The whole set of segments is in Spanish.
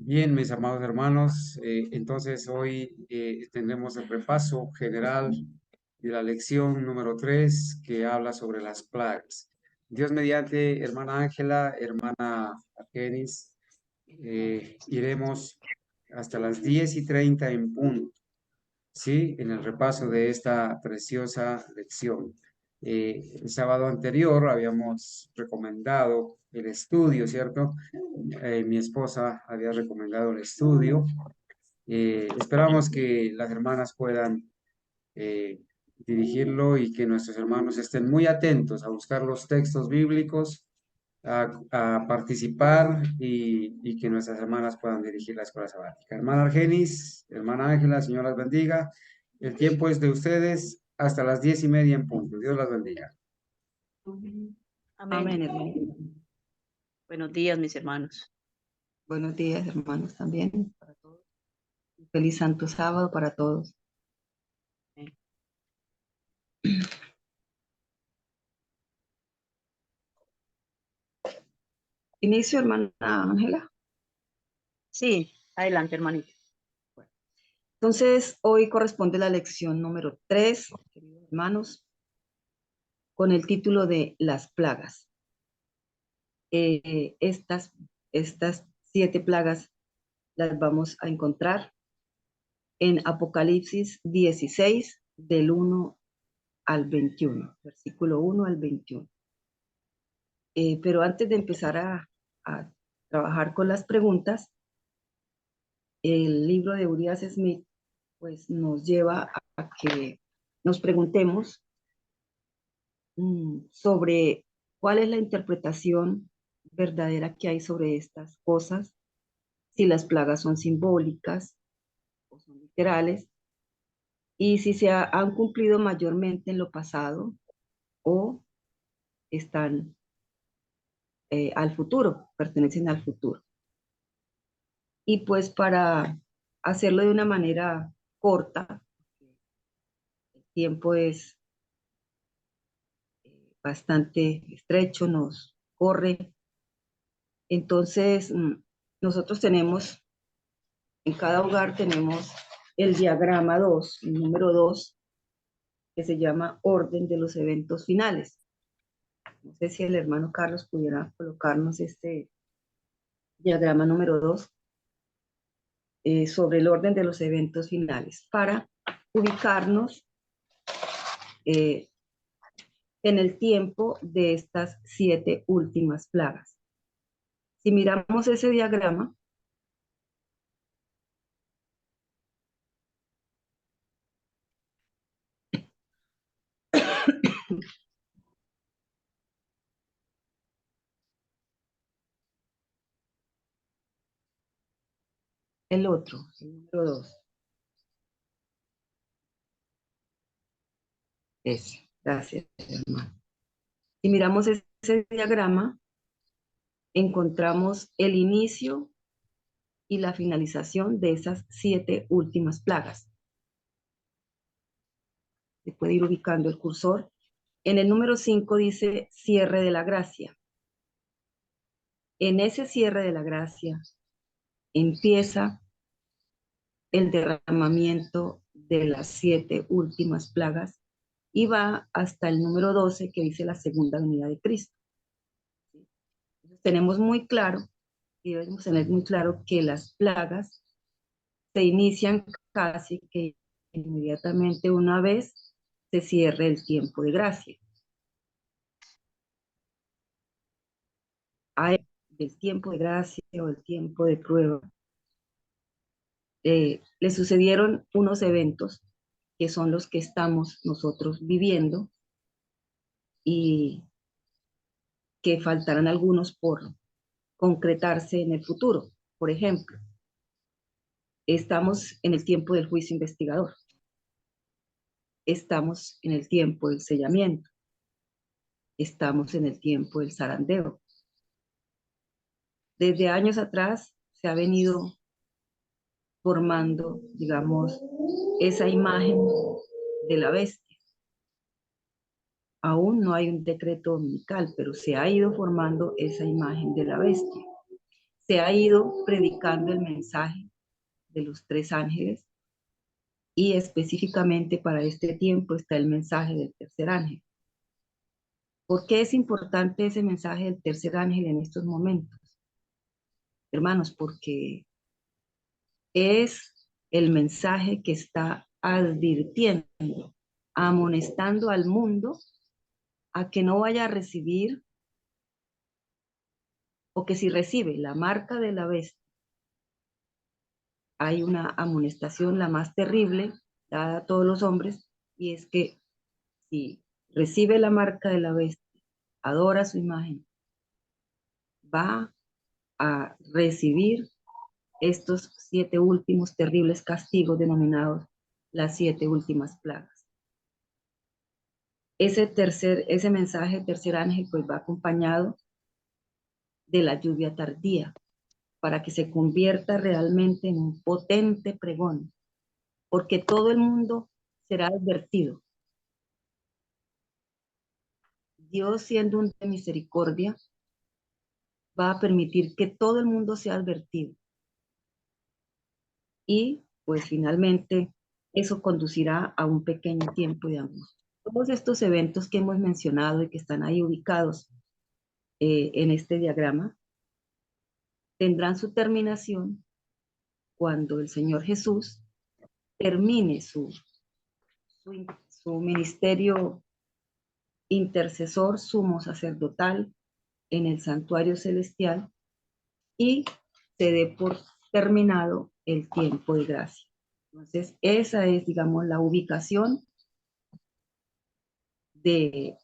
Bien, mis amados hermanos, entonces hoy tendremos el repaso general de la lección número 3 que habla sobre las plagas. Dios mediante, hermana Ángela, hermana Argenis, iremos hasta las 10:30 en punto, ¿sí? En el repaso de esta preciosa lección. El sábado anterior habíamos recomendado el estudio, ¿cierto? Mi esposa había recomendado el estudio. Esperamos que las hermanas puedan eh, dirigirlo y que nuestros hermanos estén muy atentos a buscar los textos bíblicos, a participar y que nuestras hermanas puedan dirigir la escuela sabática. Hermana Argenis, hermana Ángela, Señor las bendiga. El tiempo es de ustedes hasta las 10:30 en punto. Dios las bendiga. Amén. Amén, hermano. Buenos días, mis hermanos. Buenos días, hermanos, también para todos. Feliz Santo Sábado para todos. Amén. Inicio, hermana Ángela. Sí, adelante, hermanito. Entonces, hoy corresponde la lección número 3, queridos hermanos, con el título de Las plagas. Estas 7 plagas las vamos a encontrar en Apocalipsis 16, del 1 al 21, versículo 1 al 21. Pero antes de empezar a trabajar con las preguntas, el libro de Urias Smith pues nos lleva a que nos preguntemos sobre cuál es la interpretación verdadera que hay sobre estas cosas, si las plagas son simbólicas o son literales, y si han cumplido mayormente en lo pasado o están al futuro, pertenecen al futuro. Y pues para hacerlo de una manera corta, el tiempo es bastante estrecho, nos corre. Entonces, nosotros tenemos, en cada hogar tenemos el diagrama 2, el número 2, que se llama orden de los eventos finales. No sé si el hermano Carlos pudiera colocarnos este diagrama número 2 sobre el orden de los eventos finales para ubicarnos en el tiempo de estas 7 últimas plagas. Si miramos ese diagrama, el otro, el número 2. Gracias, hermano. Si miramos ese diagrama, encontramos el inicio y la finalización de esas 7 últimas plagas. Se puede ir ubicando el cursor. En el número 5 dice cierre de la gracia. En ese cierre de la gracia empieza el derramamiento de las 7 últimas plagas y va hasta el número 12 que dice la segunda venida de Cristo. Entonces, tenemos muy claro y debemos tener muy claro que las plagas se inician casi que inmediatamente una vez se cierre el tiempo de gracia. Hay del tiempo de gracia o el tiempo de prueba. Le sucedieron unos eventos que son los que estamos nosotros viviendo y que faltarán algunos por concretarse en el futuro. Por ejemplo, estamos en el tiempo del juicio investigador. Estamos en el tiempo del sellamiento. Estamos en el tiempo del zarandeo. Desde años atrás se ha venido formando, digamos, esa imagen de la bestia. Aún no hay un decreto dominical, pero se ha ido formando esa imagen de la bestia. se ha ido predicando el mensaje de los 3 ángeles y específicamente para este tiempo está el mensaje del tercer ángel. ¿Por qué es importante ese mensaje del tercer ángel en estos momentos? Hermanos, porque es el mensaje que está advirtiendo, amonestando al mundo a que no vaya a recibir, o que si recibe la marca de la bestia, hay una amonestación, la más terrible, dada a todos los hombres, y es que si recibe la marca de la bestia, adora su imagen, va a recibir estos 7 últimos terribles castigos denominados las 7 últimas plagas. Ese mensaje, tercer ángel, pues va acompañado de la lluvia tardía, para que se convierta realmente en un potente pregón, porque todo el mundo será advertido. Dios, siendo un de misericordia, va a permitir que todo el mundo sea advertido. Y pues finalmente eso conducirá a un pequeño tiempo de angustia. Todos estos eventos que hemos mencionado y que están ahí ubicados en este diagrama tendrán su terminación cuando el Señor Jesús termine su ministerio intercesor sumo sacerdotal en el santuario celestial y se dé por terminado el tiempo de gracia. Entonces, esa es, digamos, la ubicación de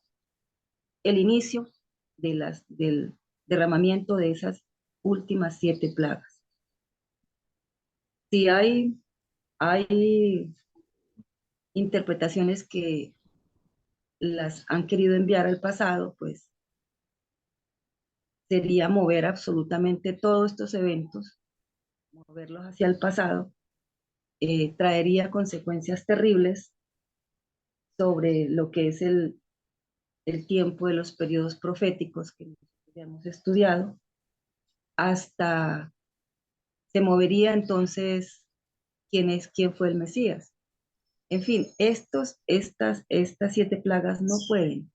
el inicio del derramamiento de esas últimas 7 plagas. Si hay interpretaciones que las han querido enviar al pasado, pues sería mover absolutamente todos estos eventos, moverlos hacia el pasado, traería consecuencias terribles sobre lo que es el tiempo de los periodos proféticos que ya hemos estudiado, hasta se movería entonces quién fue el Mesías. En fin, estas 7 plagas no pueden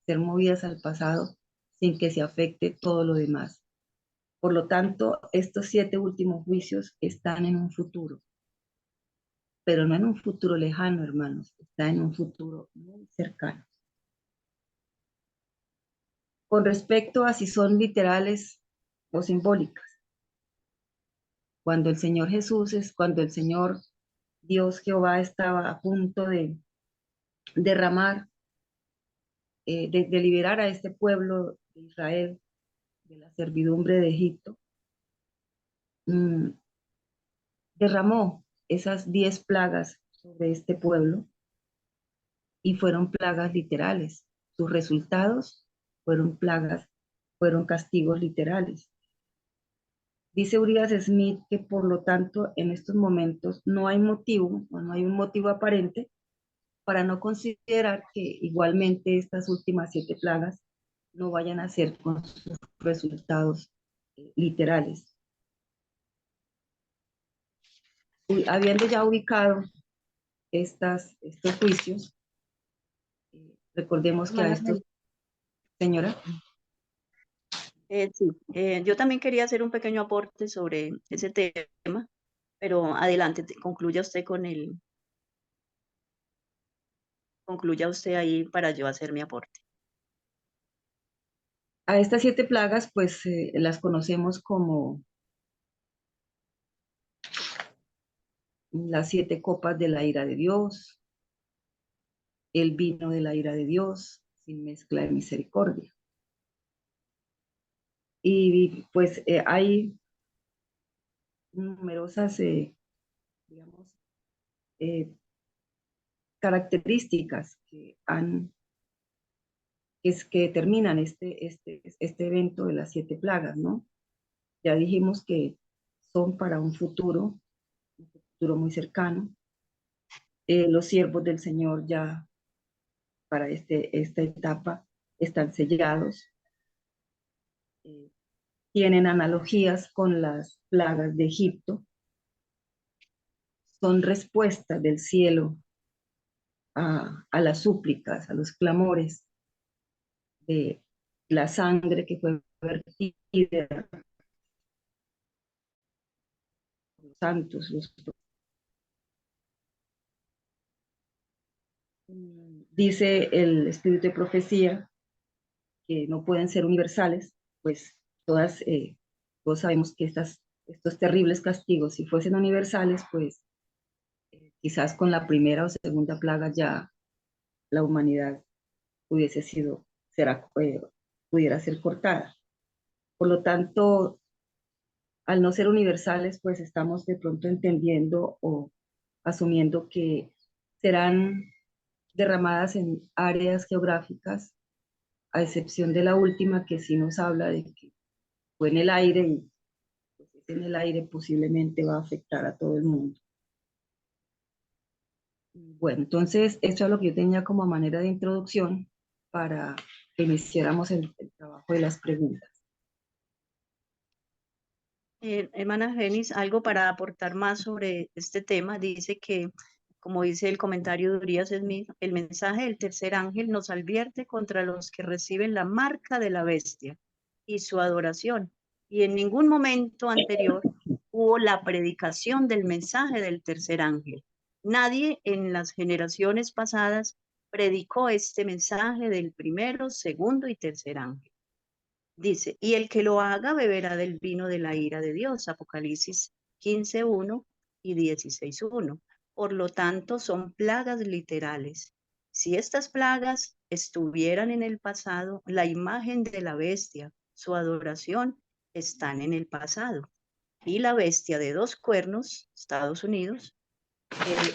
ser movidas al pasado sin que se afecte todo lo demás. Por lo tanto, estos 7 últimos juicios están en un futuro, pero no en un futuro lejano, hermanos, está en un futuro muy cercano. Con respecto a si son literales o simbólicas, cuando el Señor Dios Jehová estaba a punto de derramar, de liberar a este pueblo de Israel de la servidumbre de Egipto, derramó esas 10 plagas sobre este pueblo y fueron plagas literales. Sus resultados fueron castigos literales. Dice Urias Smith que por lo tanto en estos momentos no hay motivo, o no hay un motivo aparente para no considerar que igualmente estas últimas 7 plagas no vayan a ser con sus resultados literales. Habiendo ya ubicado estos juicios, recordemos que a estos, señora. Sí, yo también quería hacer un pequeño aporte sobre ese tema, pero adelante, concluya usted concluya usted ahí para yo hacer mi aporte. A estas 7 plagas, pues las conocemos como las 7 copas de la ira de Dios, el vino de la ira de Dios, sin mezcla de misericordia. Y pues hay numerosas, digamos, características que determinan este evento de las 7 plagas, ¿no? Ya dijimos que son para un futuro muy cercano. Los siervos del Señor ya para esta etapa están sellados. tienen analogías con las plagas de Egipto. Son respuestas del cielo a las súplicas, a los clamores de la sangre que fue vertida, los santos, dice el espíritu de profecía que no pueden ser universales, pues todos sabemos que estos terribles castigos, si fuesen universales, pues quizás con la primera o segunda plaga ya la humanidad pudiese pudiera ser cortada. Por lo tanto, al no ser universales, pues estamos de pronto entendiendo o asumiendo que serán derramadas en áreas geográficas, a excepción de la última, que sí nos habla de que fue en el aire y pues, en el aire posiblemente va a afectar a todo el mundo. Bueno, entonces esto es lo que yo tenía como manera de introducción para que iniciáramos el trabajo de las preguntas. Hermana Genis, algo para aportar más sobre este tema. Dice que, como dice el comentario de Urias Smith, el mensaje del tercer ángel nos advierte contra los que reciben la marca de la bestia y su adoración. Y en ningún momento anterior hubo la predicación del mensaje del tercer ángel. Nadie en las generaciones pasadas predicó este mensaje del primero, segundo y tercer ángel. Dice, y el que lo haga beberá del vino de la ira de Dios, Apocalipsis 15:1 y 16:1. Por lo tanto, son plagas literales. Si estas plagas estuvieran en el pasado, la imagen de la bestia, su adoración, están en el pasado. Y la bestia de 2 cuernos, Estados Unidos,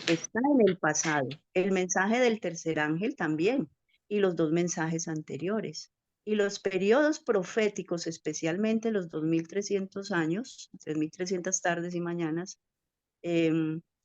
está en el pasado. El mensaje del tercer ángel también, y los 2 mensajes anteriores. Y los periodos proféticos, especialmente los 2300 años, 3300 tardes y mañanas,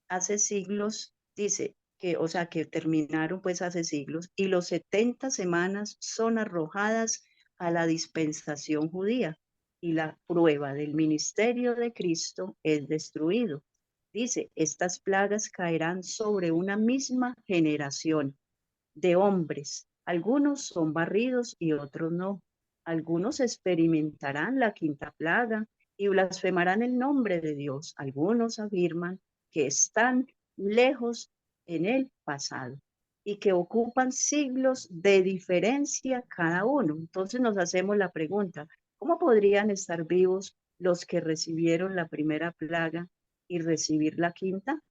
hace siglos, dice que, o sea, que terminaron pues hace siglos, y los 70 semanas son arrojadas a la dispensación judía, y la prueba del ministerio de Cristo es destruido. Dice, estas plagas caerán sobre una misma generación de hombres. Algunos son barridos y otros no. Algunos experimentarán la quinta plaga y blasfemarán el nombre de Dios. Algunos afirman que están lejos en el pasado y que ocupan siglos de diferencia cada uno. Entonces nos hacemos la pregunta, ¿cómo podrían estar vivos los que recibieron la primera plaga y recibir la quinta?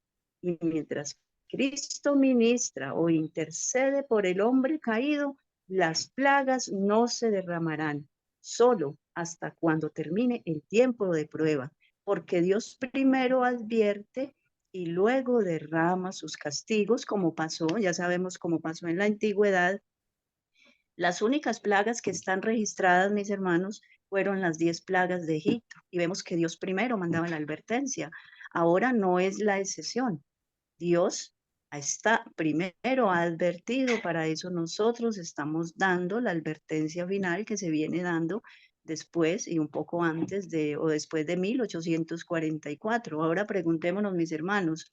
Y mientras Cristo ministra o intercede por el hombre caído, las plagas no se derramarán, solo hasta cuando termine el tiempo de prueba, porque Dios primero advierte y luego derrama sus castigos, como pasó, ya sabemos cómo pasó en la antigüedad. Las únicas plagas que están registradas, mis hermanos, fueron las 10 plagas de Egipto, y vemos que Dios primero mandaba la advertencia. Ahora no es la excepción. Dios está primero ha advertido, para eso nosotros estamos dando la advertencia final que se viene dando después y un poco antes de o después de 1844. Ahora preguntémonos, mis hermanos,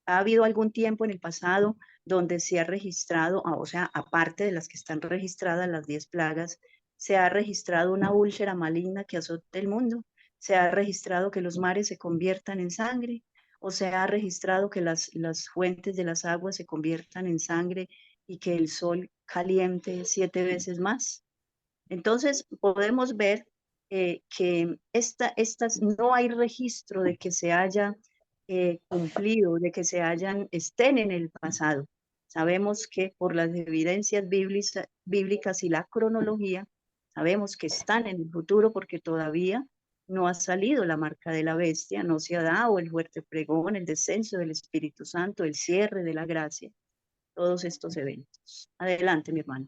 ¿ha habido algún tiempo en el pasado donde se ha registrado, o sea, aparte de las que están registradas, las 10 plagas, se ha registrado una úlcera maligna que azote el mundo? ¿Se ha registrado que los mares se conviertan en sangre? ¿O se ha registrado que las fuentes de las aguas se conviertan en sangre y que el sol caliente 7 veces más? Entonces podemos ver que estas no hay registro de que se haya cumplido, de que estén en el pasado. Sabemos que por las evidencias bíblicas y la cronología, sabemos que están en el futuro porque todavía no ha salido la marca de la bestia, no se ha dado el fuerte pregón, el descenso del Espíritu Santo, el cierre de la gracia, todos estos eventos. Adelante, mi hermano.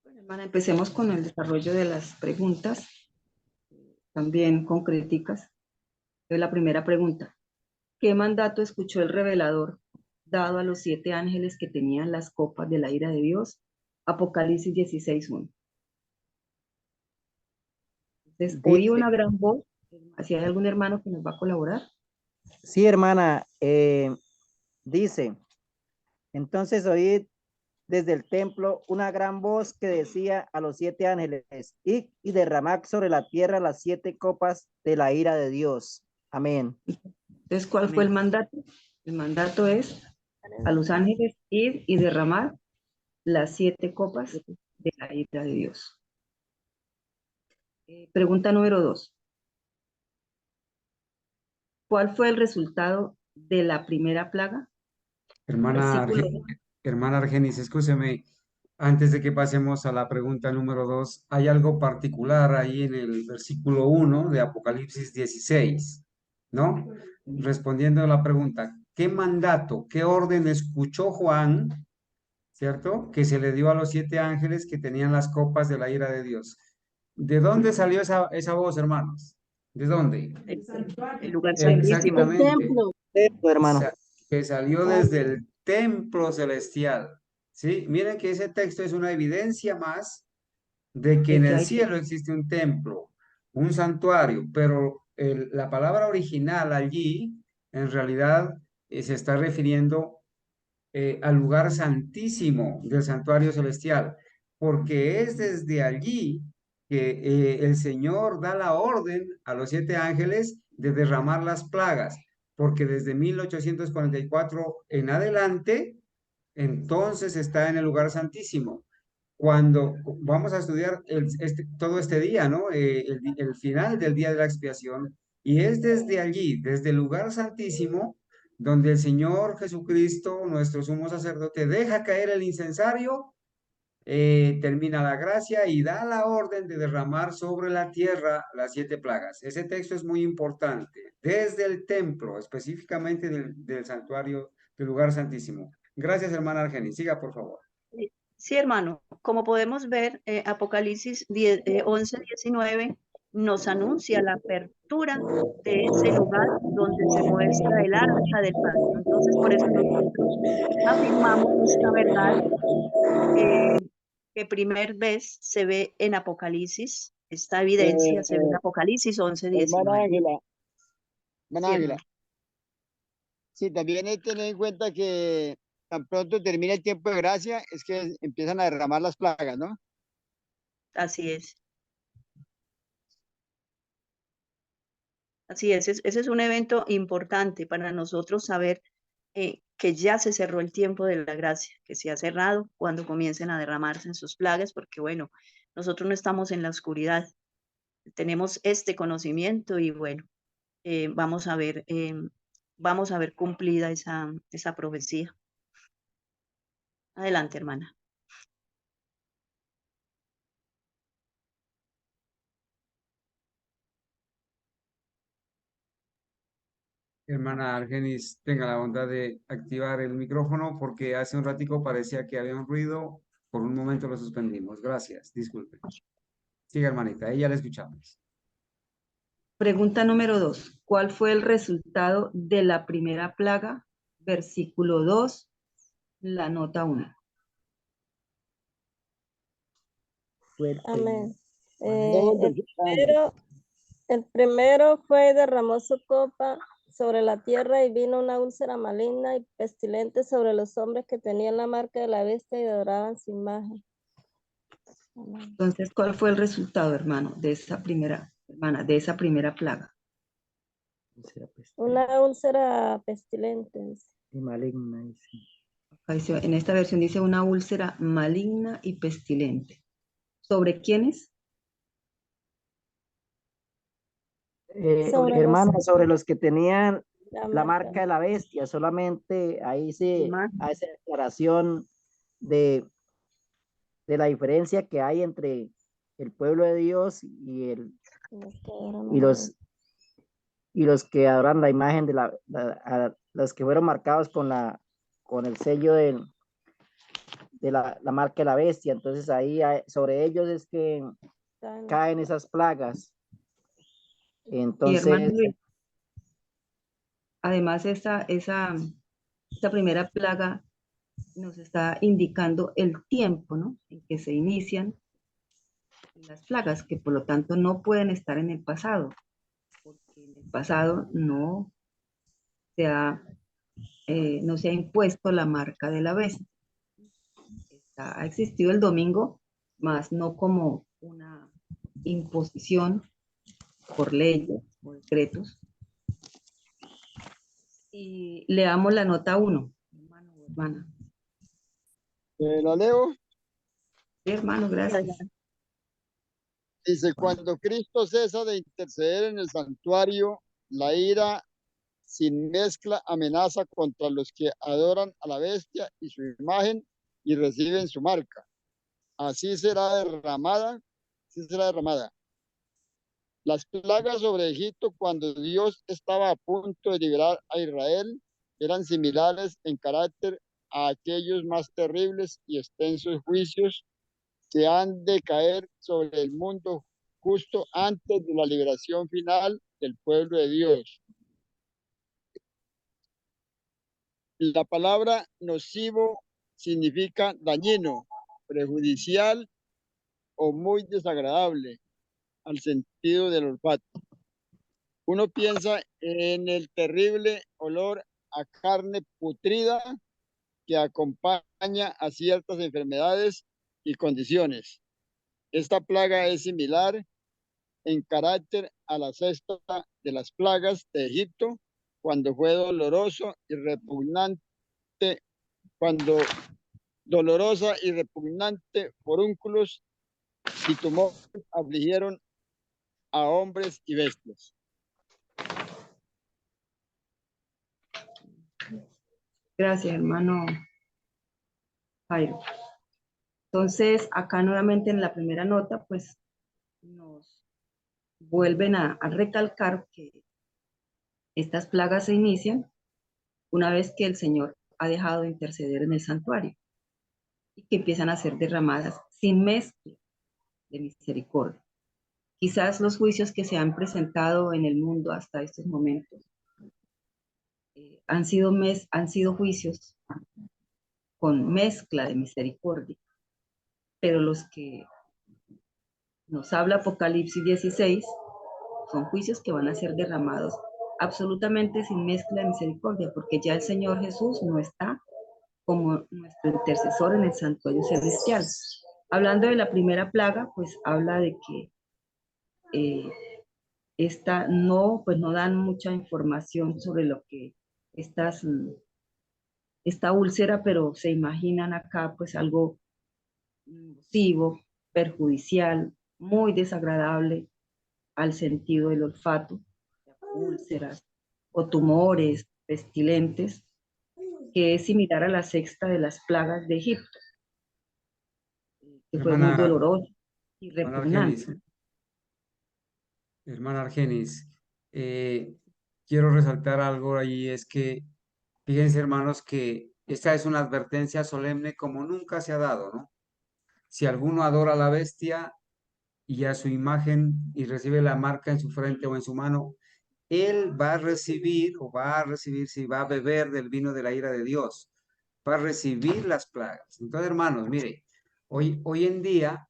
Bueno, hermana, empecemos con el desarrollo de las preguntas, también concreticas. Entonces, la primera pregunta, ¿qué mandato escuchó el revelador dado a los 7 ángeles que tenían las copas de la ira de Dios? Apocalipsis 16:1. Entonces, oí Dice, una gran voz. Si hay algún hermano que nos va a colaborar. sí, hermana, dice, entonces oí desde el templo una gran voz que decía a los 7 ángeles, y derramad sobre la tierra las 7 copas de la ira de Dios. Amén. Entonces, ¿cuál fue el Amén. mandato? El mandato es a los ángeles ir y derramar las 7 copas de la ira de Dios. Pregunta número 2. ¿Cuál fue el resultado de la primera plaga? Hermana, Versículo hermana Argenis, escúcheme, antes de que pasemos a la pregunta número 2, hay algo particular ahí en el versículo 1 de Apocalipsis 16, ¿no? Respondiendo a la pregunta, ¿qué mandato, qué orden escuchó Juan, cierto? Que se le dio a los 7 ángeles que tenían las copas de la ira de Dios. ¿De dónde salió esa voz, hermanos? ¿De dónde? El lugar santísimo. Exactamente. Hermano. Que salió desde el templo celestial. ¿Sí? Miren que ese texto es una evidencia más de que de en que el hay cielo existe un templo, un santuario, pero la palabra original allí en realidad se está refiriendo al lugar santísimo del santuario celestial, porque es desde allí que el Señor da la orden a los 7 ángeles de derramar las plagas, porque desde 1844 en adelante, entonces está en el lugar santísimo. Cuando vamos a estudiar todo este día, ¿no? El final del día de la expiación, y es desde allí, desde el lugar santísimo, donde el Señor Jesucristo, nuestro sumo sacerdote, deja caer el incensario, termina la gracia y da la orden de derramar sobre la tierra las 7 plagas. Ese texto es muy importante, desde el templo, específicamente del santuario, del lugar santísimo. Gracias, hermana Argenis. Siga, por favor. Sí, hermano, como podemos ver, Apocalipsis 11, 19 nos anuncia la apertura de ese lugar donde se muestra el arca del pacto. Entonces, por eso nosotros afirmamos esta verdad que primer vez se ve en Apocalipsis, esta evidencia se ve en Apocalipsis 11, Hermana 19. Ángela, hermana Sí, Ángela, hermano. sí, también hay que tener en cuenta que tan pronto termina el tiempo de gracia, es que empiezan a derramar las plagas, ¿no? Así es. Así es, ese es un evento importante para nosotros saber que ya se cerró el tiempo de la gracia, que se ha cerrado cuando comiencen a derramarse en sus plagas, porque bueno, nosotros no estamos en la oscuridad, tenemos este conocimiento y bueno, vamos a ver cumplida esa profecía. Adelante, hermana. Hermana Argenis, tenga la bondad de activar el micrófono porque hace un ratico parecía que había un ruido. Por un momento lo suspendimos. Gracias. Disculpe. Siga, hermanita. Ella la escuchamos. Pregunta número 2. ¿Cuál fue el resultado de la primera plaga? Versículo 2, la nota 1. Amén. No, El primero fue derramó su copa sobre la tierra y vino una úlcera maligna y pestilente sobre los hombres que tenían la marca de la bestia y adoraban su imagen. Amén. Entonces, ¿cuál fue el resultado, hermano, de esa primera, hermana, de esa primera plaga? Una úlcera pestilente. Y maligna. Dice. En esta versión dice una úlcera maligna y pestilente. ¿Sobre quiénes? Sobre hermano, los- sobre los que tenían la la marca. marca de la bestia, solamente ahí se Imagen. hace declaración de la diferencia que hay entre el pueblo de Dios y Los que adoran y a la los y los que adoran la imagen de los que fueron marcados con el sello de la marca de la bestia. Entonces ahí sobre ellos es que bestia. caen esas plagas. Y hermano Entonces, Luis, además esa primera plaga nos está indicando el tiempo, ¿no? En que se inician las plagas, que por lo tanto no pueden estar en el pasado, porque en el pasado no se ha impuesto la marca de la bestia. Ha existido el domingo, más no como una imposición por leyes o decretos. Y leamos la nota 1, hermano o hermana. La leo. Sí, hermano, gracias. Dice, cuando Cristo cesa de interceder en el santuario, la ira sin mezcla amenaza contra los que adoran a la bestia y su imagen y reciben su marca. Así será derramada, así será derramada. Las plagas sobre Egipto cuando Dios estaba a punto de liberar a Israel eran similares en carácter a aquellos más terribles y extensos juicios que han de caer sobre el mundo justo antes de la liberación final del pueblo de Dios. La palabra nocivo significa dañino, perjudicial o muy desagradable al sentido del olfato. Uno piensa en el terrible olor a carne putrida que acompaña a ciertas enfermedades y condiciones. Esta plaga es similar en carácter a la sexta de las plagas de Egipto, cuando fue doloroso y repugnante, cuando dolorosa y repugnante forúnculos y tumores afligieron a hombres y bestias. Gracias, hermano Jairo. Entonces, acá nuevamente en la primera nota, pues nos vuelven a recalcar que estas plagas se inician una vez que el Señor ha dejado de interceder en el santuario y que empiezan a ser derramadas sin mezcla de misericordia. Quizás los juicios que se han presentado en el mundo hasta estos momentos han sido juicios con mezcla de misericordia, pero los que nos habla Apocalipsis 16 son juicios que van a ser derramados absolutamente sin mezcla de misericordia, porque ya el Señor Jesús no está como nuestro intercesor en el santuario celestial. Hablando de la primera plaga, pues habla de que pues no dan mucha información sobre lo que esta úlcera, pero se imaginan acá pues algo nocivo, perjudicial, muy desagradable al sentido del olfato, úlceras o tumores pestilentes, que es similar a la sexta de las plagas de Egipto, que fue muy doloroso y repugnante. Hermana Argenis, quiero resaltar algo ahí, es que fíjense, hermanos, que esta es una advertencia solemne como nunca se ha dado, ¿no? Si alguno adora a la bestia y a su imagen y recibe la marca en su frente o en su mano, él va a recibir si va a beber del vino de la ira de Dios, va a recibir las plagas. Entonces, hermanos, mire, hoy en día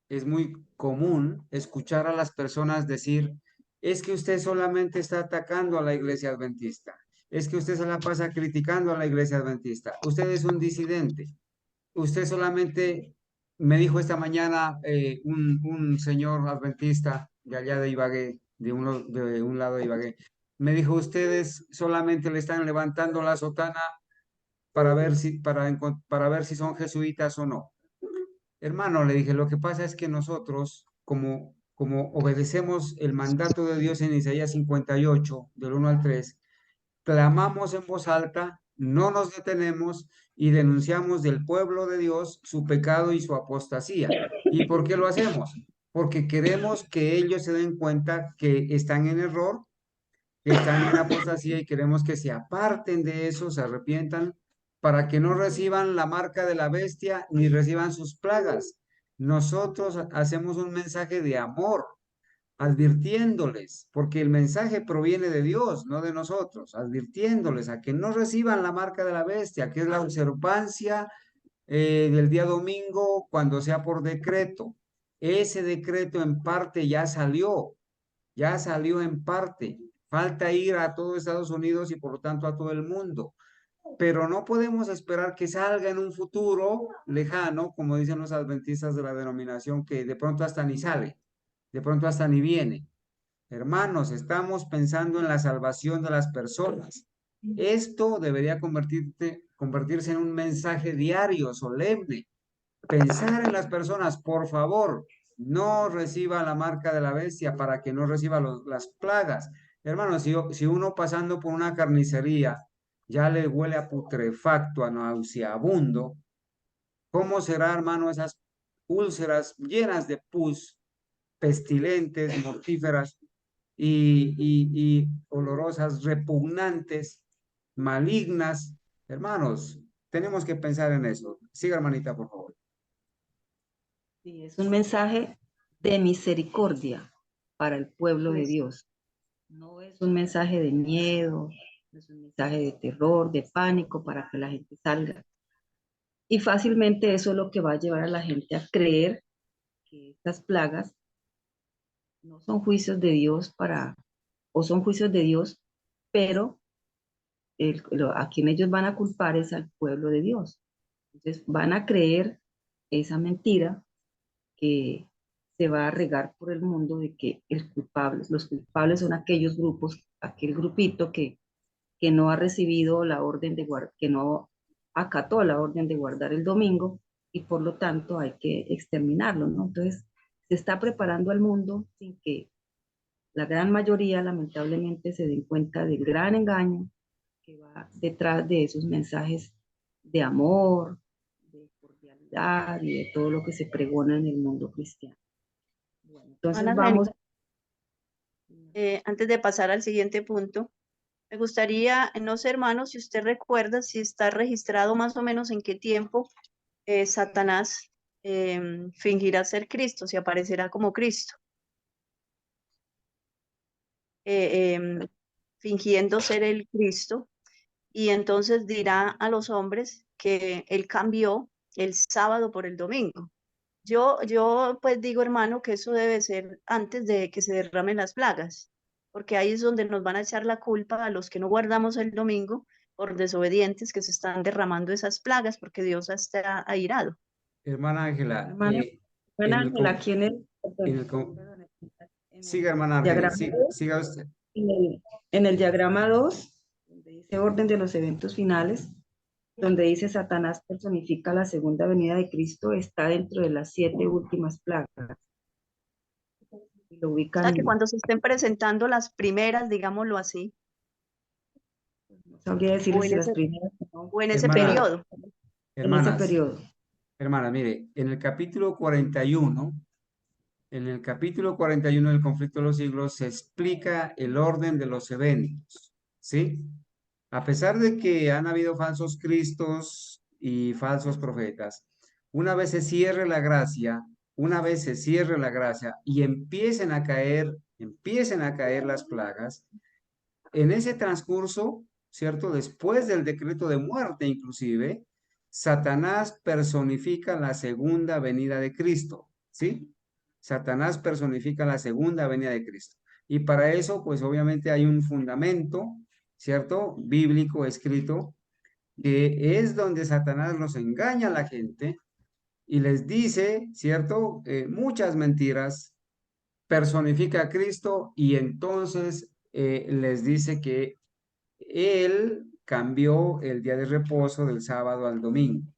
es muy común escuchar a las personas decir, es que usted solamente está atacando a la iglesia adventista, es que usted se la pasa criticando a la iglesia adventista, usted es un disidente, usted solamente, me dijo esta mañana un señor adventista de allá de Ibagué, de un lado de Ibagué, me dijo, ustedes solamente le están levantando la sotana para ver para ver si son jesuitas o no. Hermano, le dije, lo que pasa es que nosotros, como obedecemos el mandato de Dios en Isaías 58, del 1 al 3, clamamos en voz alta, no nos detenemos y denunciamos del pueblo de Dios su pecado y su apostasía. ¿Y por qué lo hacemos? Porque queremos que ellos se den cuenta que están en error, que están en apostasía y queremos que se aparten de eso, se arrepientan, para que no reciban la marca de la bestia ni reciban sus plagas. Nosotros hacemos un mensaje de amor, advirtiéndoles, porque el mensaje proviene de Dios, no de nosotros, advirtiéndoles a que no reciban la marca de la bestia, que es la observancia del día domingo cuando sea por decreto. Ese decreto en parte ya salió en parte. Falta ir a todo Estados Unidos y por lo tanto a todo el mundo. Pero no podemos esperar que salga en un futuro lejano, como dicen los adventistas de la denominación, que de pronto hasta ni sale, de pronto hasta ni viene. Hermanos, estamos pensando en la salvación de las personas. Esto debería convertirse en un mensaje diario, solemne. Pensar en las personas, por favor, no reciba la marca de la bestia para que no reciba las plagas. Hermanos, si uno pasando por una carnicería ya le huele a putrefacto, a nauseabundo, ¿cómo será, hermano, esas úlceras llenas de pus, pestilentes, mortíferas y olorosas, repugnantes, malignas? Hermanos, tenemos que pensar en eso. Siga, hermanita, por favor. Sí, es un mensaje de misericordia para el pueblo de Pues, Dios. No es un mensaje de miedo, no es un mensaje de terror, de pánico para que la gente salga. Y fácilmente eso es lo que va a llevar a la gente a creer que estas plagas no son juicios de Dios o son juicios de Dios, pero a quien ellos van a culpar es al pueblo de Dios. Entonces van a creer esa mentira que se va a regar por el mundo de que los culpables son aquellos grupos, aquel grupito que no ha recibido la orden de guardar, que no acató la orden de guardar el domingo y por lo tanto hay que exterminarlo, ¿no? Entonces se está preparando al mundo sin que la gran mayoría lamentablemente se den cuenta del gran engaño que va detrás de esos mensajes de amor, de cordialidad y de todo lo que se pregona en el mundo cristiano. Bueno, entonces hermana vamos. Antes de pasar al siguiente punto, me gustaría, no sé, hermano, si usted recuerda, si está registrado más o menos en qué tiempo Satanás fingirá ser Cristo, si aparecerá como Cristo, fingiendo ser el Cristo, y entonces dirá a los hombres que él cambió el sábado por el domingo. Yo pues digo, hermano, que eso debe ser antes de que se derramen las plagas, porque ahí es donde nos van a echar la culpa a los que no guardamos el domingo por desobedientes que se están derramando esas plagas, porque Dios está airado. Hermana Ángela, Hermana, en hermana el, Ángela, con- aquí en el, en siga, el hermana Ángela, diagrama, siga usted. en el diagrama 2, donde dice orden de los eventos finales, donde dice Satanás personifica la segunda venida de Cristo, está dentro de las 7 últimas plagas. Y lo O sea, que ubican, cuando se estén presentando las primeras, digámoslo así, no sabría o decirles en si las ese, primeras, no, o en ese Hermana, periodo. en ese hermanas, periodo. hermana, mire, en el capítulo 41 del conflicto de los siglos se explica el orden de los eventos, ¿sí? A pesar de que han habido falsos cristos y falsos profetas, una vez se cierre la gracia, una vez se cierre la gracia y empiecen a caer las plagas, en ese transcurso, ¿cierto? Después del decreto de muerte inclusive, Satanás personifica la segunda venida de Cristo, ¿sí? Satanás personifica la segunda venida de Cristo. Y para eso, pues obviamente hay un fundamento, ¿cierto? Bíblico escrito, que es donde Satanás los engaña a la gente y les dice, ¿cierto? Muchas mentiras, personifica a Cristo y entonces les dice que él cambió el día de reposo del sábado al domingo.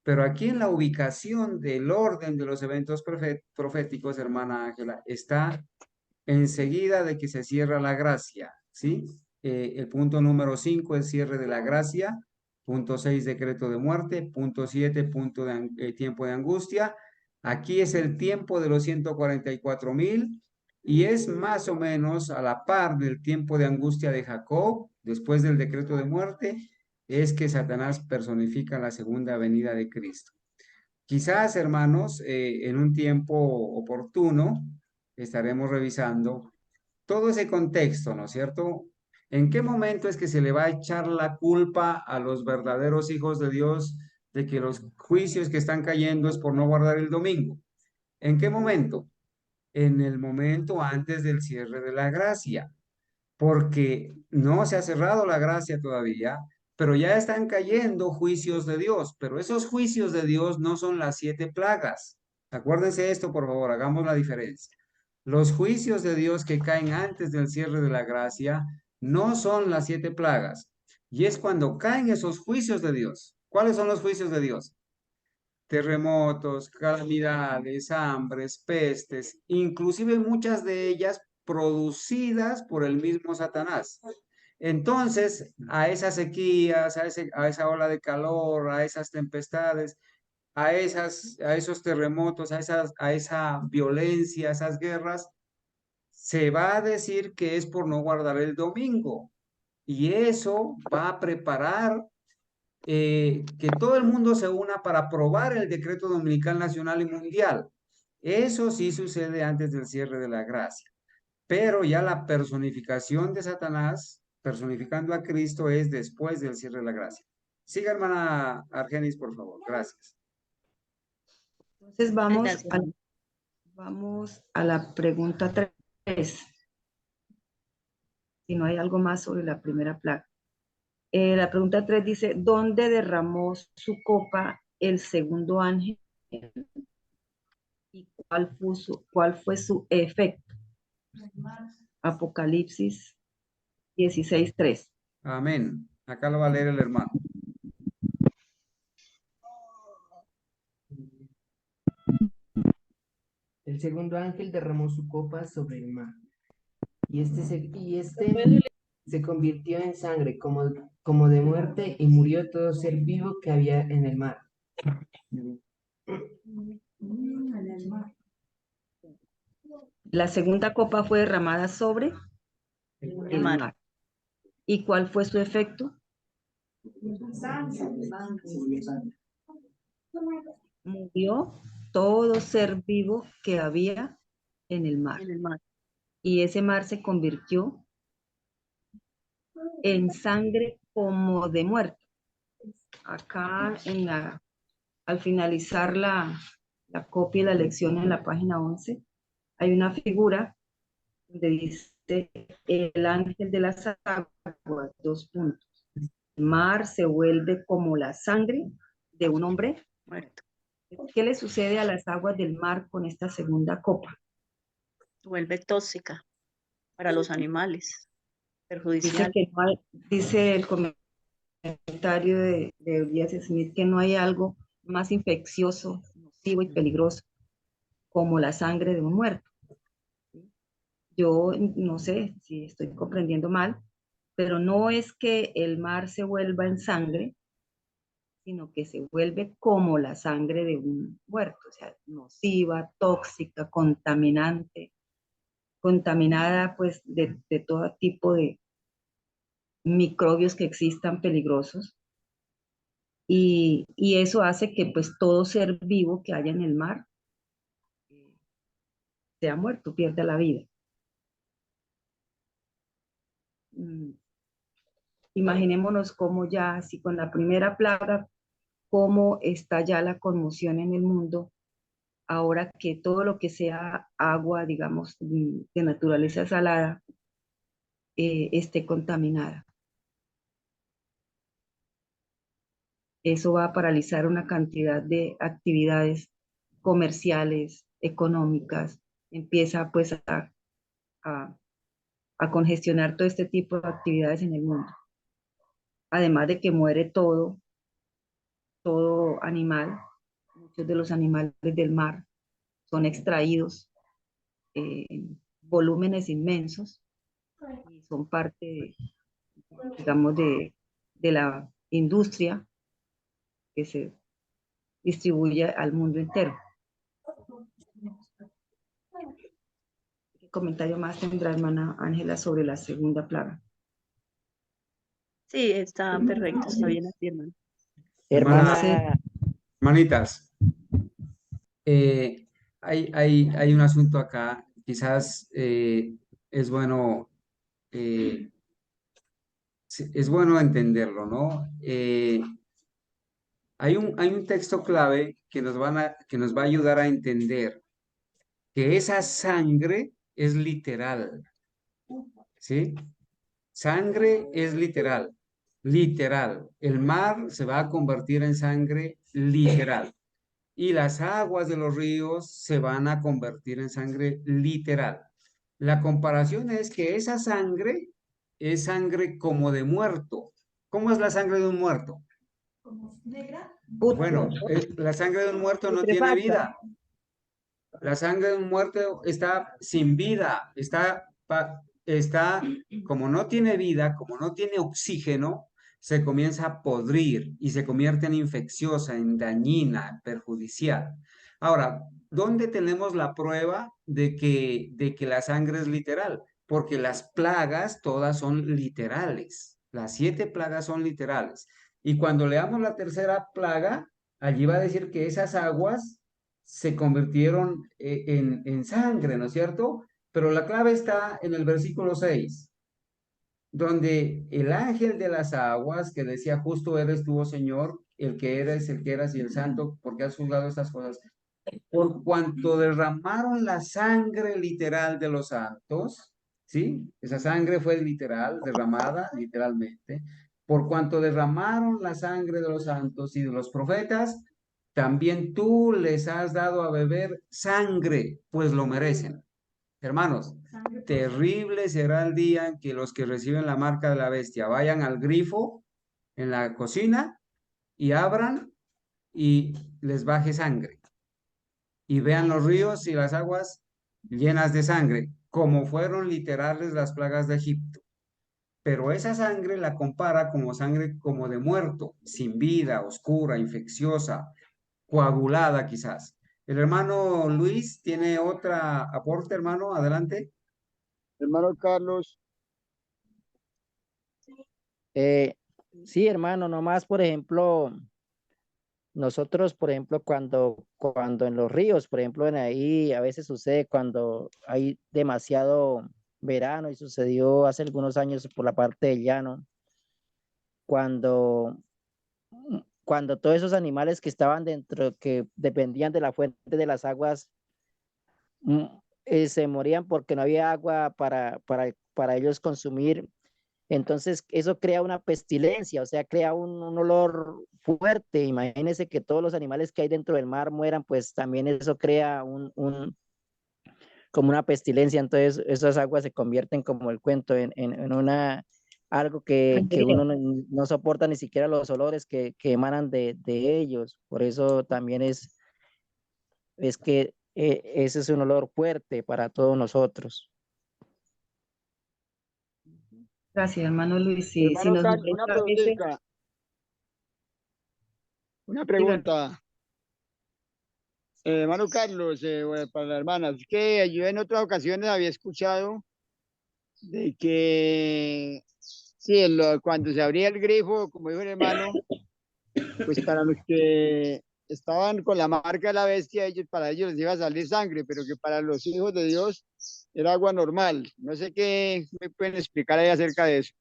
Pero aquí en la ubicación del orden de los eventos proféticos, hermana Ángela, está enseguida de que se cierra la gracia, ¿sí? El punto número 5 es cierre de la gracia, punto 6 decreto de muerte, punto 7 tiempo de angustia. Aquí es el tiempo de los 144,000 y es más o menos a la par del tiempo de angustia de Jacob, después del decreto de muerte, es que Satanás personifica la segunda venida de Cristo. Quizás, hermanos, en un tiempo oportuno estaremos revisando todo ese contexto, ¿no es cierto? ¿En qué momento es que se le va a echar la culpa a los verdaderos hijos de Dios de que los juicios que están cayendo es por no guardar el domingo? ¿En qué momento? En el momento antes del cierre de la gracia, porque no se ha cerrado la gracia todavía, pero ya están cayendo juicios de Dios, pero esos juicios de Dios no son las 7 plagas. Acuérdense esto, por favor, hagamos la diferencia. Los juicios de Dios que caen antes del cierre de la gracia no son las 7 plagas. Y es cuando caen esos juicios de Dios. ¿Cuáles son los juicios de Dios? Terremotos, calamidades, hambres, pestes, inclusive muchas de ellas producidas por el mismo Satanás. Entonces, a esas sequías, a esa ola de calor, a esas tempestades, a esos terremotos, a esa violencia, a esas guerras, se va a decir que es por no guardar el domingo. Y eso va a preparar que todo el mundo se una para aprobar el decreto dominical nacional y mundial. Eso sí sucede antes del cierre de la gracia. Pero ya la personificación de Satanás, personificando a Cristo, es después del cierre de la gracia. Siga, hermana Argenis, por favor. Gracias. Entonces Gracias. vamos a la pregunta 3. Si no hay algo más sobre la primera plaga. La pregunta 3 dice, ¿dónde derramó su copa el segundo ángel? ¿Y cuál fue su efecto? Apocalipsis 16:3. Amén. Acá lo va a leer el hermano. El segundo ángel derramó su copa sobre el mar, y este se convirtió en sangre como de muerte, y murió todo ser vivo que había en el mar. La segunda copa fue derramada sobre el mar. ¿Y cuál fue su efecto? Murió todo ser vivo que había en el mar. En el mar. Y ese mar se convirtió en sangre como de muerte. Acá al finalizar la copia y la lección en la página 11, hay una figura donde dice el ángel de las aguas, 2 puntos. El mar se vuelve como la sangre de un hombre Muerto. ¿Qué le sucede a las aguas del mar con esta segunda copa? Vuelve tóxica para los animales. Perjudicial. Dice el comentario de Elías Smith que no hay algo más infeccioso, nocivo y peligroso como la sangre de un muerto. Yo no sé si estoy comprendiendo mal, pero no es que el mar se vuelva en sangre, sino que se vuelve como la sangre de un muerto, o sea, nociva, tóxica, contaminada pues de todo tipo de microbios que existan peligrosos. Y eso hace que pues todo ser vivo que haya en el mar sea muerto, pierda la vida. Imaginémonos cómo ya, así con la primera plaga, cómo está ya la conmoción en el mundo, ahora que todo lo que sea agua, digamos, de naturaleza salada, esté contaminada. Eso va a paralizar una cantidad de actividades comerciales, económicas, empieza pues a congestionar todo este tipo de actividades en el mundo. Además de que muere todo animal, muchos de los animales del mar son extraídos en volúmenes inmensos y son parte, digamos, de la industria que se distribuye al mundo entero. ¿Qué comentario más tendrá hermana Ángela sobre la segunda plaga? Sí, está perfecto, está bien así, hermano. Hermana, Hermanitas, hay un asunto acá, quizás es bueno entenderlo, ¿no? Hay un texto clave que nos va a ayudar a entender que esa sangre es literal, ¿sí? Sangre es literal, literal. El mar se va a convertir en sangre literal y las aguas de los ríos se van a convertir en sangre literal. La comparación es que esa sangre es sangre como de muerto. ¿Cómo es la sangre de un muerto? Bueno, la sangre de un muerto no tiene vida. La sangre de un muerto está sin vida, está, como no tiene vida, como no tiene oxígeno, se comienza a podrir y se convierte en infecciosa, en dañina, perjudicial. Ahora, ¿dónde tenemos la prueba de que la sangre es literal? Porque las plagas todas son literales. Las 7 plagas son literales. Y cuando leamos la tercera plaga, allí va a decir que esas aguas se convirtieron en sangre, ¿no es cierto? Pero la clave está en el versículo 6, donde el ángel de las aguas que decía, justo eres tú, oh Señor, el que eres, el que eras y el santo, porque has juzgado estas cosas. Por cuanto derramaron la sangre literal de los santos, ¿sí? Esa sangre fue literal, derramada literalmente. Por cuanto derramaron la sangre de los santos y de los profetas, también tú les has dado a beber sangre, pues lo merecen. Hermanos, terrible será el día en que los que reciben la marca de la bestia vayan al grifo en la cocina y abran y les baje sangre y vean los ríos y las aguas llenas de sangre, como fueron literales las plagas de Egipto. Pero esa sangre la compara como sangre como de muerto, sin vida, oscura, infecciosa, coagulada quizás. El hermano Luis tiene otra aporte, hermano, adelante. Hermano Carlos, Sí, hermano, nomás, por ejemplo, nosotros, por ejemplo, cuando en los ríos, por ejemplo, en ahí a veces sucede cuando hay demasiado verano y sucedió hace algunos años por la parte del llano, cuando, cuando todos esos animales que estaban dentro, que dependían de la fuente de las aguas, mm, se morían porque no había agua para ellos consumir. Entonces, eso crea una pestilencia, o sea, crea un olor fuerte. Imagínense que todos los animales que hay dentro del mar mueran, pues también eso crea como una pestilencia. Entonces, esas aguas se convierten como el cuento en algo que uno no soporta ni siquiera los olores que emanan de ellos. Por eso también es que ese es un olor fuerte para todos nosotros. Gracias, hermano Luis. Si hermano nos Carlos, una molesta a veces, preguntita, una diga, pregunta. Hermano Carlos, bueno, para la hermana, es que yo en otras ocasiones había escuchado de que sí, cuando se abría el grifo, como dijo el hermano, pues para los que estaban con la marca de la bestia, para ellos les iba a salir sangre, pero que para los hijos de Dios era agua normal. No sé qué me pueden explicar ahí acerca de eso.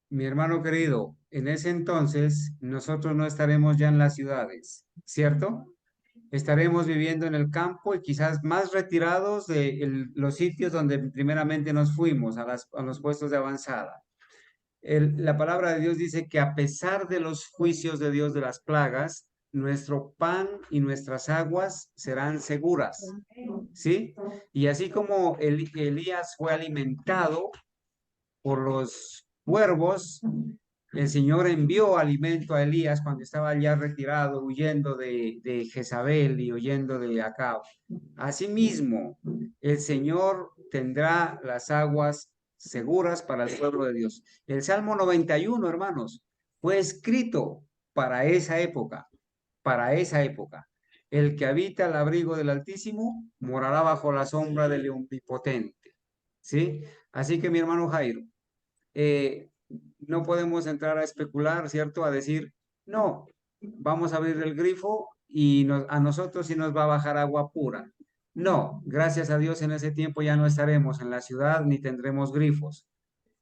Mi hermano querido, en ese entonces nosotros no estaremos ya en las ciudades, ¿cierto? Estaremos viviendo en el campo y quizás más retirados de los sitios donde primeramente nos fuimos, a los puestos de avanzada. La palabra de Dios dice que a pesar de los juicios de Dios de las plagas, nuestro pan y nuestras aguas serán seguras, ¿sí? Y así como Elías fue alimentado por los cuervos, el Señor envió alimento a Elías cuando estaba ya retirado, huyendo de Jezabel y huyendo de Acab. Asimismo, el Señor tendrá las aguas seguras para el pueblo de Dios. El Salmo 91, hermanos, fue escrito para esa época, para esa época. El que habita el abrigo del Altísimo morará bajo la sombra del Omnipotente. ¿Sí? Así que mi hermano Jairo, eh, no podemos entrar a especular, ¿cierto? A decir, no, vamos a abrir el grifo y a nosotros sí nos va a bajar agua pura. No, gracias a Dios en ese tiempo ya no estaremos en la ciudad ni tendremos grifos.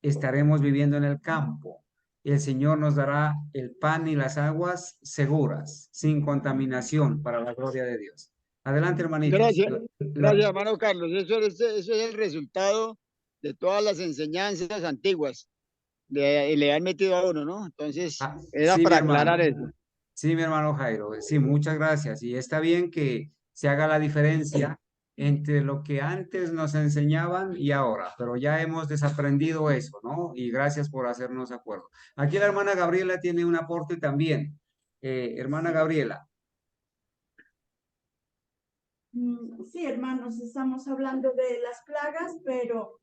Estaremos viviendo en el campo. El Señor nos dará el pan y las aguas seguras, sin contaminación, para la gloria de Dios. Adelante, hermanito. Gracias, La- gracias, hermano Carlos. Eso es el resultado de todas las enseñanzas antiguas. Le han metido a uno, ¿no? Entonces, era sí, mi para hermano. aclarar eso. Sí, mi hermano Jairo. Sí, muchas gracias. Y está bien que se haga la diferencia entre lo que antes nos enseñaban y ahora, pero ya hemos desaprendido eso, ¿no? Y gracias por hacernos acuerdo. Aquí la hermana Gabriela tiene un aporte también. Hermana Gabriela. Sí, hermanos, estamos hablando de las plagas, pero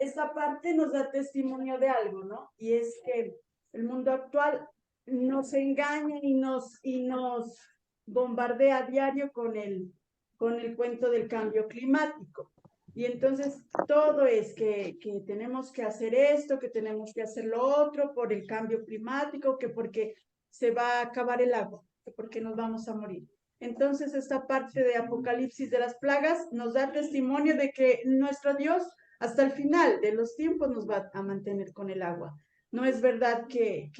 esta parte nos da testimonio de algo, ¿no? Y es que el mundo actual nos engaña y nos bombardea a diario con el cuento del cambio climático. Y entonces todo es que tenemos que hacer esto, que tenemos que hacer lo otro por el cambio climático, que porque se va a acabar el agua, que porque nos vamos a morir. Entonces, esta parte de Apocalipsis de las plagas nos da testimonio de que nuestro Dios hasta el final de los tiempos nos va a mantener con el agua. No es verdad que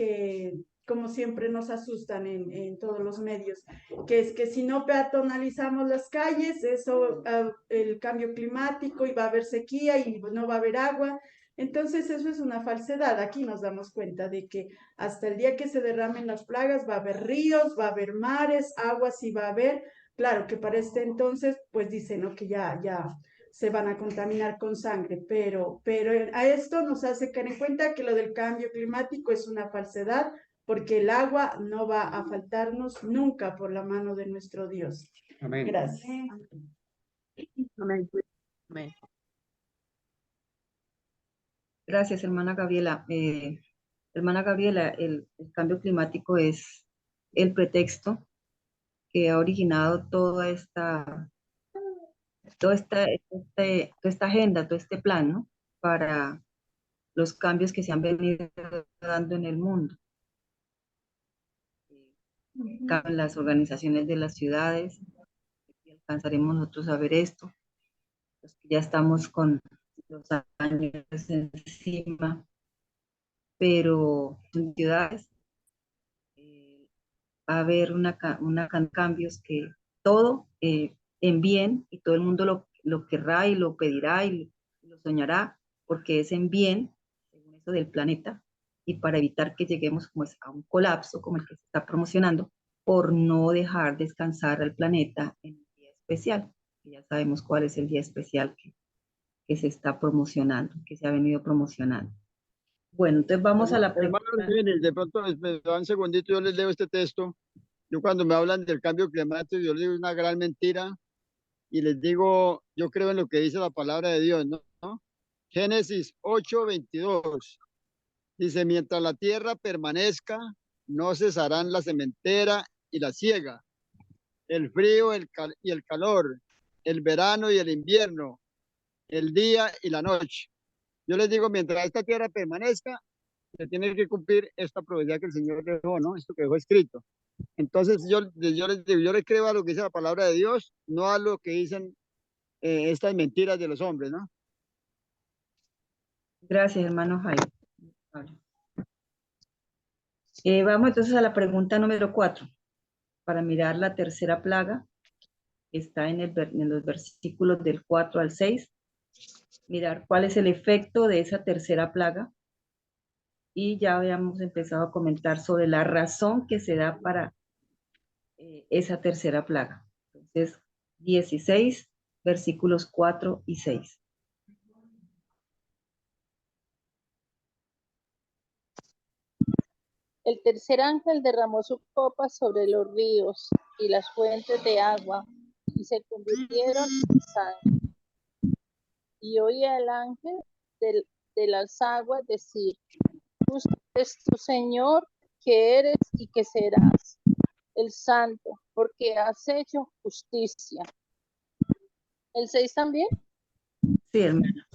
como siempre nos asustan en todos los medios, que es que si no peatonalizamos las calles, eso, el cambio climático y va a haber sequía y no va a haber agua. Entonces eso es una falsedad. Aquí nos damos cuenta de que hasta el día que se derramen las plagas va a haber ríos, va a haber mares, aguas sí va a haber. Claro que para este entonces, pues dicen, ¿no? Que ya se van a contaminar con sangre, pero a esto nos hace caer en cuenta que lo del cambio climático es una falsedad, porque el agua no va a faltarnos nunca por la mano de nuestro Dios. Amén. Gracias. Amén. Amén. Gracias, hermana Gabriela. Hermana Gabriela, el cambio climático es el pretexto que ha originado toda esta agenda, todo este plan, ¿no? Para los cambios que se han venido dando en el mundo. Las organizaciones de las ciudades, alcanzaremos nosotros a ver esto, los que ya estamos con los años encima, pero en ciudades va a haber cambios que todo en bien, y todo el mundo lo querrá y lo pedirá y lo soñará, porque es en bien, según eso del planeta, y para evitar que lleguemos como a un colapso como el que se está promocionando, por no dejar descansar al planeta en un día especial. Ya sabemos cuál es el día especial que se está promocionando, que se ha venido promocionando. Bueno, entonces vamos a la pregunta. Hermano, de pronto me da un segundito, yo les leo este texto. Yo cuando me hablan del cambio climático, yo les digo una gran mentira y les digo, yo creo en lo que dice la palabra de Dios, ¿no? Génesis 8:22. Dice, mientras la tierra permanezca, no cesarán la sementera y la siega, el frío y el calor, el verano y el invierno, el día y la noche. Yo les digo, mientras esta tierra permanezca, se tiene que cumplir esta profecía que el Señor dejó, ¿no? Esto que dejó escrito. Entonces yo les digo, yo les creo a lo que dice la palabra de Dios, no a lo que dicen estas mentiras de los hombres, ¿no? Gracias, hermano Jaime. Vamos entonces a la pregunta número 4, para mirar la tercera plaga, que está en los versículos del 4 al 6, mirar cuál es el efecto de esa tercera plaga, y ya habíamos empezado a comentar sobre la razón que se da para esa tercera plaga. Entonces, 16, versículos 4 y 6. El tercer ángel derramó su copa sobre los ríos y las fuentes de agua, y se convirtieron en sangre. Y oí al ángel de las aguas decir, tú eres tu Señor, que eres y que serás el santo, porque has hecho justicia. ¿El 6 también? Sí, hermana.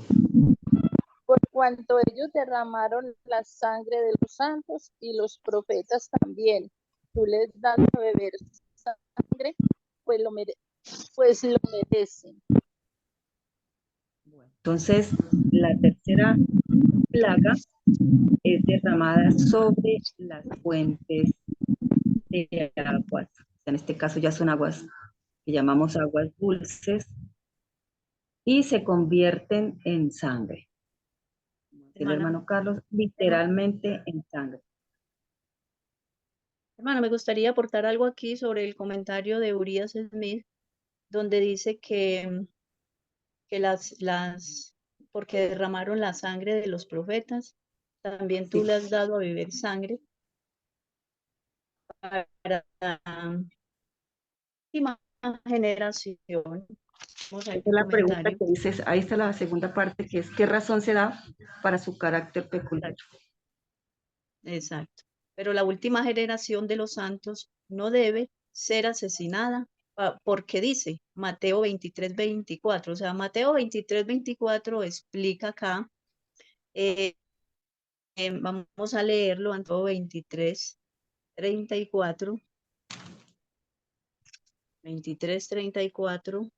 Por cuanto ellos derramaron la sangre de los santos y los profetas también, tú les das a beber sangre, pues lo merecen. Entonces, la tercera plaga es derramada sobre las fuentes de aguas. En este caso ya son aguas que llamamos aguas dulces, y se convierten en sangre. El Hermana, hermano Carlos, literalmente en sangre. hermana, me gustaría aportar algo aquí sobre el comentario de Urias Smith, donde dice que porque derramaron la sangre de los profetas, también tú Sí. le has dado a beber sangre para la última generación. Vamos a ver Esa es el la pregunta comentario. que dices, ahí está la segunda parte, que es ¿qué razón se da para su carácter peculiar? Exacto. Pero la última generación de los santos no debe ser asesinada porque dice Mateo 23:24. O sea, Mateo 23:24 explica acá, vamos a leerlo, Mateo 23:34. 23:34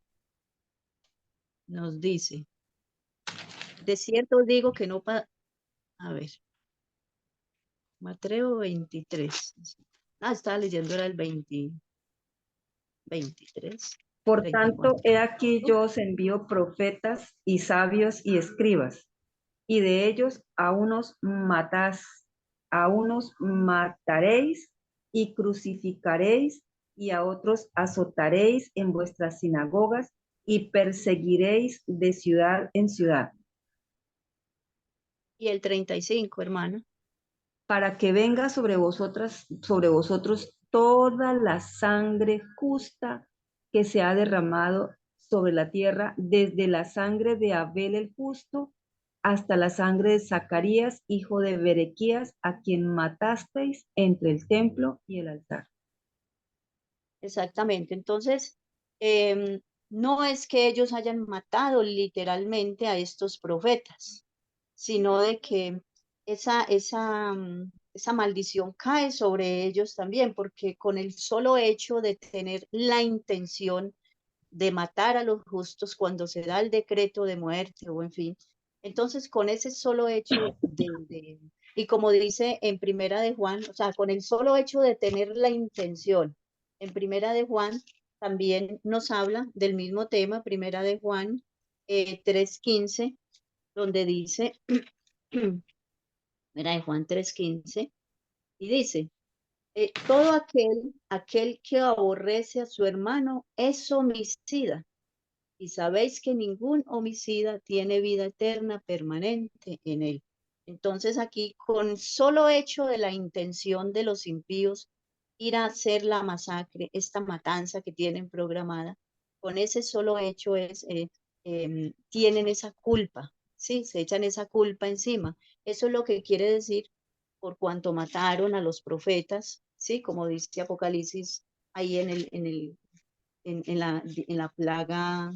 nos dice, de cierto os digo que no, a ver, Mateo 23. Estaba leyendo, era el 23. Por 34. tanto, he aquí yo os envío profetas y sabios y escribas, y de ellos a unos mataréis y crucificaréis, y a otros azotaréis en vuestras sinagogas y perseguiréis de ciudad en ciudad, Y el 35, hermana. para que venga sobre vosotros toda la sangre justa que se ha derramado sobre la tierra, desde la sangre de Abel el justo hasta la sangre de Zacarías, hijo de Berequías, a quien matasteis entre el templo y el altar. Exactamente. Entonces, no es que ellos hayan matado literalmente a estos profetas, sino de que esa maldición cae sobre ellos también, porque con el solo hecho de tener la intención de matar a los justos cuando se da el decreto de muerte o en fin, entonces con ese solo hecho y como dice en Primera de Juan, o sea, con el solo hecho de tener la intención, en Primera de Juan también nos habla del mismo tema, Primera de Juan 3:15, donde dice, Primera de Juan 3:15, y dice, todo aquel que aborrece a su hermano es homicida, y sabéis que ningún homicida tiene vida eterna permanente en él. Entonces aquí, con solo hecho de la intención de los impíos ir a hacer la masacre, esta matanza que tienen programada, con ese solo hecho tienen esa culpa, ¿sí? Se echan esa culpa encima. Eso es lo que quiere decir por cuanto mataron a los profetas, ¿sí? Como dice Apocalipsis ahí en la plaga,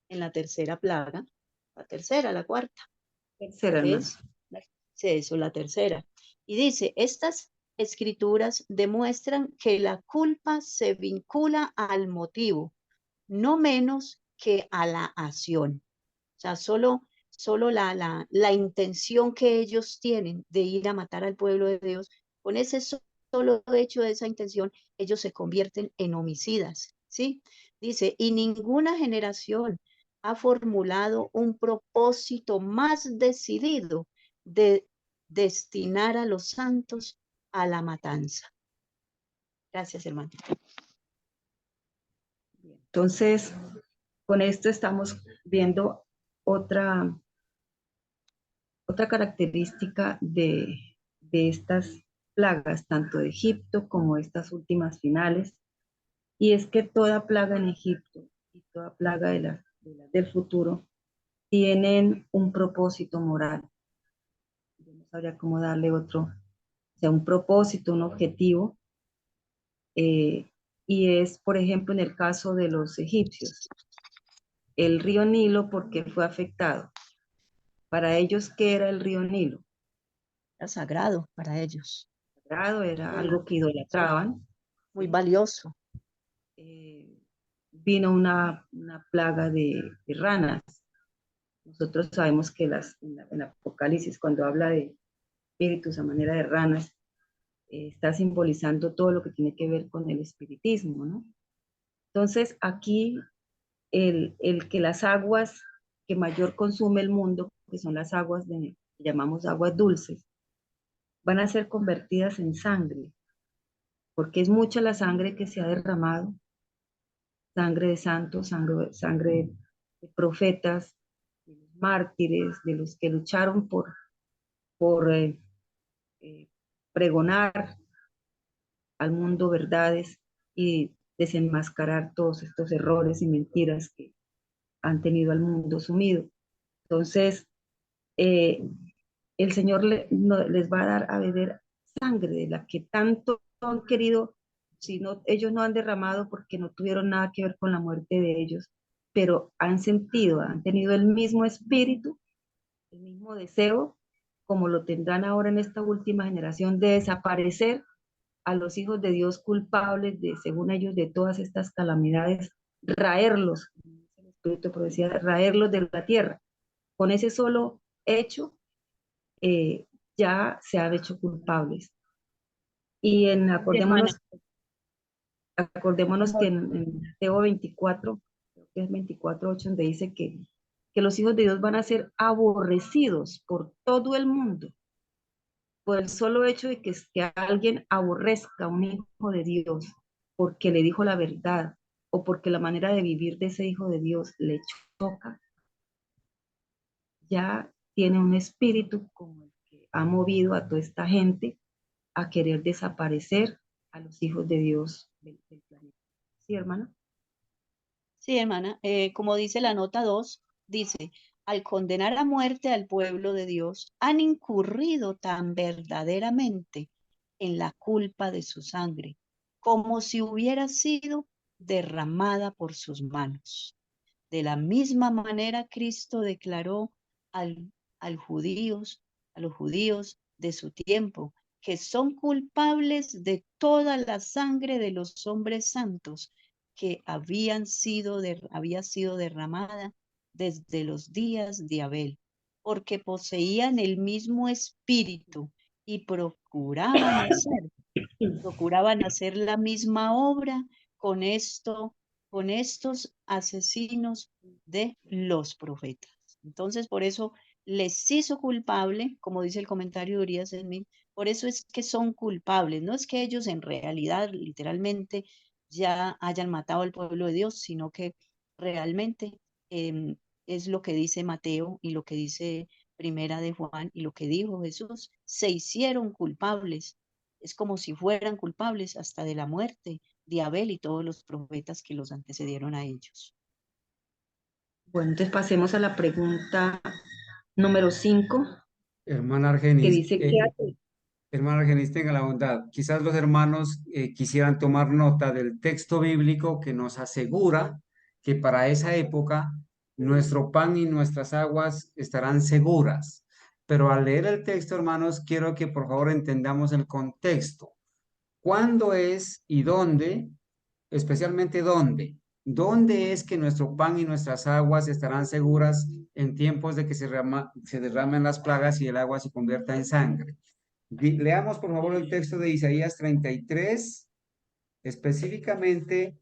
en la tercera plaga, la cuarta, Tercera, que hermano. es, sí, eso, la tercera. Y dice, estas escrituras demuestran que la culpa se vincula al motivo, no menos que a la acción. O sea, solo la intención que ellos tienen de ir a matar al pueblo de Dios, con ese solo hecho de esa intención, ellos se convierten en homicidas, ¿sí? Dice, y ninguna generación ha formulado un propósito más decidido de destinar a los santos a la matanza. Gracias, hermano. Entonces, con esto estamos viendo otra característica de estas plagas, tanto de Egipto como estas últimas finales, y es que toda plaga en Egipto y toda plaga del futuro tienen un propósito moral. Yo no sabría cómo darle otro, o sea, un propósito, un objetivo, y es, por ejemplo, en el caso de los egipcios, el río Nilo, porque fue afectado. Para ellos, ¿qué era el río Nilo? Era sagrado para ellos. Sagrado, era Muy, algo que idolatraban. muy valioso. Vino una plaga de ranas. Nosotros sabemos que en Apocalipsis, cuando habla de espíritus a manera de ranas, está simbolizando todo lo que tiene que ver con el espiritismo, ¿no? Entonces, aquí el que las aguas que mayor consume el mundo, que son las aguas que llamamos aguas dulces, van a ser convertidas en sangre, porque es mucha la sangre que se ha derramado, sangre de santos, sangre de profetas, de los mártires, de los que lucharon por pregonar al mundo verdades y desenmascarar todos estos errores y mentiras que han tenido al mundo sumido. Entonces, el Señor les va a dar a beber sangre de la que tanto han querido, si no, ellos no han derramado porque no tuvieron nada que ver con la muerte de ellos, pero han sentido, han tenido el mismo espíritu, el mismo deseo, como lo tendrán ahora en esta última generación, de desaparecer a los hijos de Dios culpables de, según ellos, de todas estas calamidades, raerlos, el espíritu de profecía, raerlos de la tierra. Con ese solo hecho, ya se han hecho culpables. Y acordémonos que en Mateo 24, creo que es 24:8, donde dice que los hijos de Dios van a ser aborrecidos por todo el mundo, por el solo hecho de que alguien aborrezca a un hijo de Dios porque le dijo la verdad o porque la manera de vivir de ese hijo de Dios le choca, ya tiene un espíritu como el que ha movido a toda esta gente a querer desaparecer a los hijos de Dios del planeta. ¿Sí, hermana? Sí, hermana, como dice la nota 2, dice, al condenar a muerte al pueblo de Dios, han incurrido tan verdaderamente en la culpa de su sangre, como si hubiera sido derramada por sus manos. De la misma manera, Cristo declaró al, a los judíos de su tiempo, que son culpables de toda la sangre de los hombres santos que había sido derramada desde los días de Abel, porque poseían el mismo espíritu y procuraban hacer la misma obra con con estos asesinos de los profetas. Entonces, por eso les hizo culpable, como dice el comentario de Urias Smith, por eso es que son culpables, no es que ellos en realidad, literalmente, ya hayan matado al pueblo de Dios, sino que realmente es lo que dice Mateo y lo que dice Primera de Juan y lo que dijo Jesús, se hicieron culpables. Es como si fueran culpables hasta de la muerte de Abel y todos los profetas que los antecedieron a ellos. Bueno, entonces pasemos a la pregunta número 5, Hermana que Argenis, dice, ¿qué hace? hermana Argenis, tenga la bondad. Quizás los hermanos quisieran tomar nota del texto bíblico que nos asegura que para esa época nuestro pan y nuestras aguas estarán seguras. Pero al leer el texto, hermanos, quiero que por favor entendamos el contexto. ¿Cuándo es y dónde? Especialmente dónde. ¿Dónde es que nuestro pan y nuestras aguas estarán seguras en tiempos de que se derramen las plagas y el agua se convierta en sangre? Leamos por favor el texto de Isaías 33, específicamente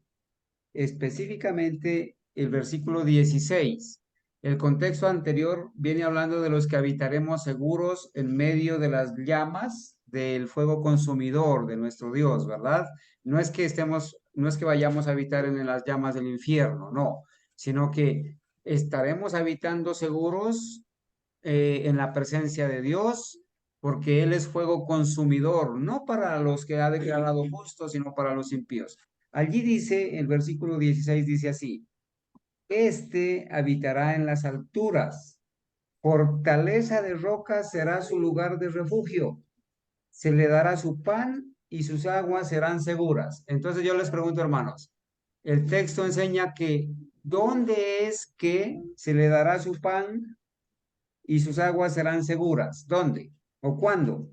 el versículo 16. El contexto anterior viene hablando de los que habitaremos seguros en medio de las llamas del fuego consumidor de nuestro Dios, ¿verdad? No es que vayamos a habitar en las llamas del infierno, no, sino que estaremos habitando seguros en la presencia de Dios, porque Él es fuego consumidor, no para los que ha declarado justos, sino para los impíos. Allí dice, el versículo 16 dice así, este habitará en las alturas, fortaleza de roca será su lugar de refugio, se le dará su pan y sus aguas serán seguras. Entonces yo les pregunto, hermanos, el texto enseña que ¿dónde es que se le dará su pan y sus aguas serán seguras? ¿Dónde o cuándo?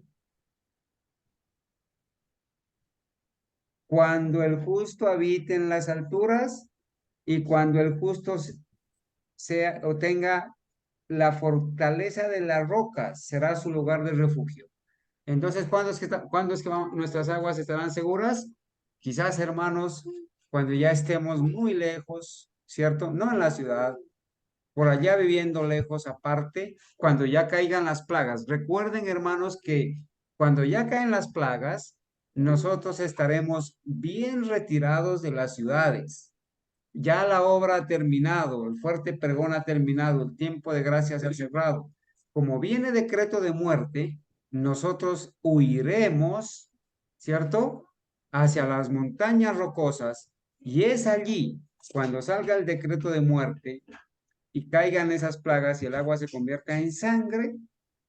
Cuando el justo habite en las alturas y cuando el justo sea o tenga la fortaleza de la roca, será su lugar de refugio. Entonces, ¿cuándo es que nuestras aguas estarán seguras? Quizás, hermanos, cuando ya estemos muy lejos, ¿cierto? No en la ciudad, por allá viviendo lejos aparte, cuando ya caigan las plagas. Recuerden, hermanos, que cuando ya caen las plagas, nosotros estaremos bien retirados de las ciudades. Ya la obra ha terminado, el fuerte pregón ha terminado, el tiempo de gracia se ha cerrado. Como viene decreto de muerte, nosotros huiremos, ¿cierto? Hacia las montañas rocosas, y es allí, cuando salga el decreto de muerte y caigan esas plagas y el agua se convierta en sangre,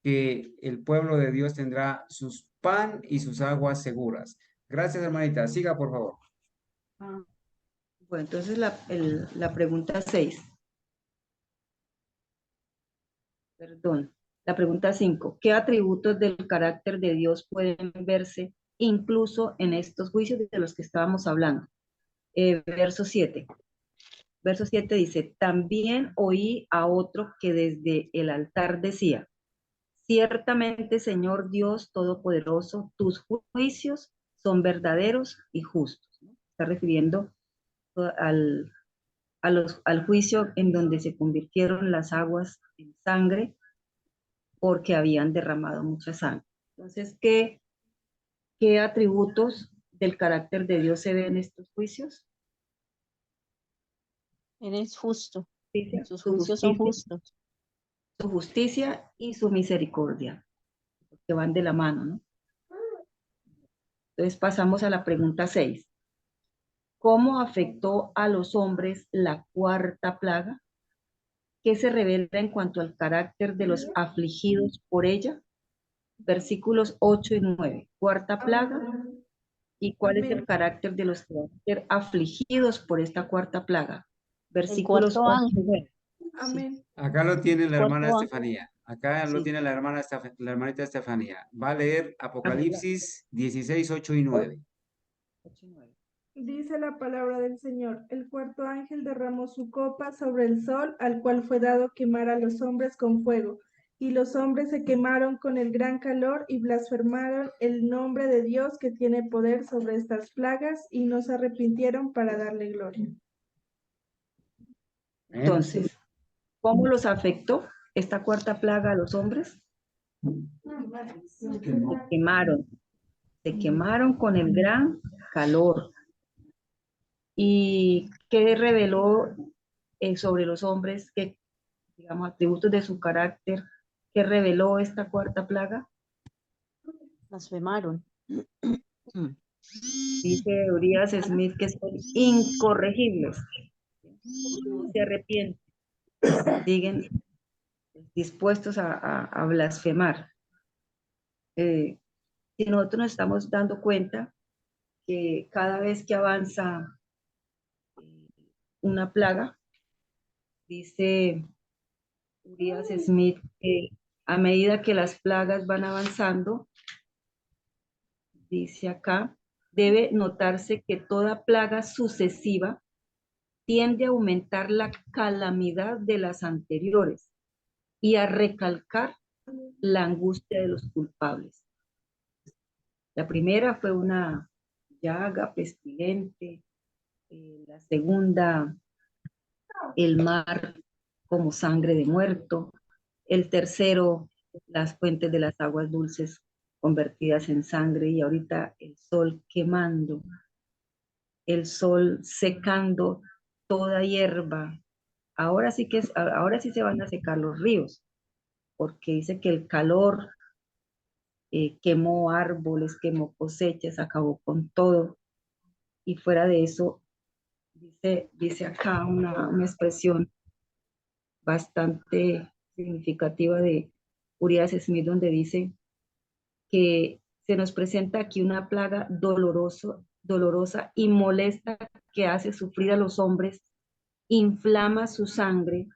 que el pueblo de Dios tendrá sus pan y sus aguas seguras. Gracias, hermanita. Siga, por favor. Bueno, entonces la pregunta 6. Perdón. La pregunta 5. ¿Qué atributos del carácter de Dios pueden verse incluso en estos juicios de los que estábamos hablando? Verso 7. Verso 7 dice, también oí a otro que desde el altar decía, ciertamente, Señor Dios Todopoderoso, tus juicios son verdaderos y justos. Está refiriendo al juicio en donde se convirtieron las aguas en sangre porque habían derramado mucha sangre. Entonces, ¿qué atributos del carácter de Dios se ven en estos juicios? Él es justo. Justicia, Sus juicios son justos. su justicia y su misericordia, que van de la mano, ¿no? Entonces pasamos a la pregunta 6. ¿Cómo afectó a los hombres la cuarta plaga? ¿Qué se revela en cuanto al carácter de los afligidos por ella? Versículos 8 y 9. Cuarta plaga. ¿Y cuál es el carácter de los que van a ser afligidos por esta cuarta plaga? Versículos 8 y 9. Amén. Acá lo tiene la hermana Cuarto ángel. Estefanía. Acá lo Sí. tiene la hermanita Estefanía. Va a leer Apocalipsis 16, 8 y 9. 8 y 9. Dice la palabra del Señor, el cuarto ángel derramó su copa sobre el sol, al cual fue dado quemar a los hombres con fuego. Y los hombres se quemaron con el gran calor y blasfemaron el nombre de Dios que tiene poder sobre estas plagas y no se arrepintieron para darle gloria. Entonces, ¿cómo los afectó esta cuarta plaga a los hombres? Se quemaron con el gran calor. ¿Y qué reveló sobre los hombres, que, digamos, atributos de su carácter, qué reveló esta cuarta plaga? Blasfemaron. Dice Urias Smith que son incorregibles, no se arrepienten, siguen dispuestos a blasfemar. Si nosotros nos estamos dando cuenta que cada vez que avanza una plaga, dice Urias Smith que a medida que las plagas van avanzando, dice acá, debe notarse que toda plaga sucesiva tiende a aumentar la calamidad de las anteriores y a recalcar la angustia de los culpables. La primera fue una llaga pestilente, la segunda, el mar como sangre de muerto, el tercero, las fuentes de las aguas dulces convertidas en sangre, y ahorita el sol quemando, el sol secando toda hierba. Ahora sí se van a secar los ríos, porque dice que el calor quemó árboles, quemó cosechas, acabó con todo. Y fuera de eso, dice acá una expresión bastante significativa de Urias Smith, donde dice que se nos presenta aquí una plaga dolorosa y molesta que hace sufrir a los hombres, inflama su sangre.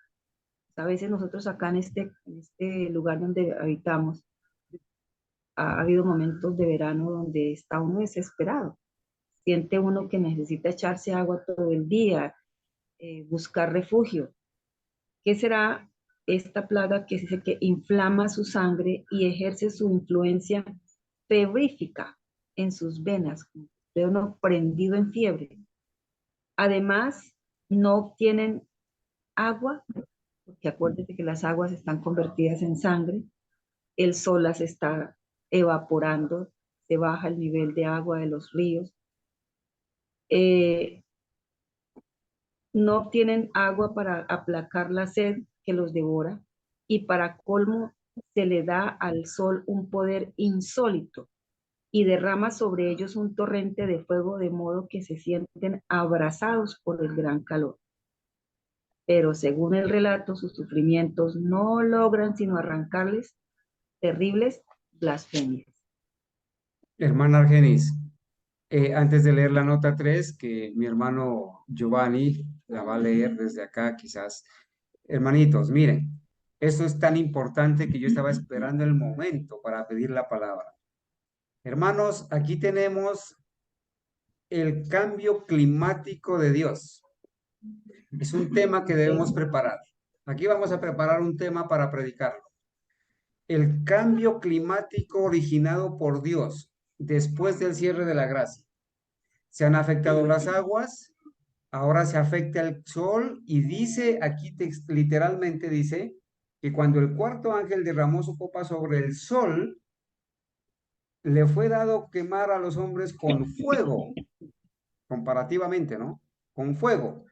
A veces nosotros acá en este lugar donde habitamos, ha habido momentos de verano donde está uno desesperado. Siente uno que necesita echarse agua todo el día, buscar refugio. ¿Qué será esta plaga que dice que inflama su sangre y ejerce su influencia febrífica en sus venas, de uno prendido en fiebre? Además, no obtienen agua, porque acuérdense que las aguas están convertidas en sangre, el sol las está evaporando, se baja el nivel de agua de los ríos. No obtienen agua para aplacar la sed que los devora, y para colmo se le da al sol un poder insólito y derrama sobre ellos un torrente de fuego, de modo que se sienten abrasados por el gran calor. Pero según el relato, sus sufrimientos no logran sino arrancarles terribles blasfemias. Hermana Argenis, antes de leer la nota 3, que mi hermano Giovanni la va a leer desde acá quizás. Hermanitos, miren, esto es tan importante que yo estaba esperando el momento para pedir la palabra. Hermanos, aquí tenemos el cambio climático de Dios. Es un tema que debemos preparar. Aquí vamos a preparar un tema para predicarlo. El cambio climático originado por Dios después del cierre de la gracia. Se han afectado las aguas, ahora se afecta el sol y dice, aquí literalmente dice, que cuando el cuarto ángel derramó su copa sobre el sol, le fue dado quemar a los hombres con fuego, comparativamente, ¿no? Con fuego.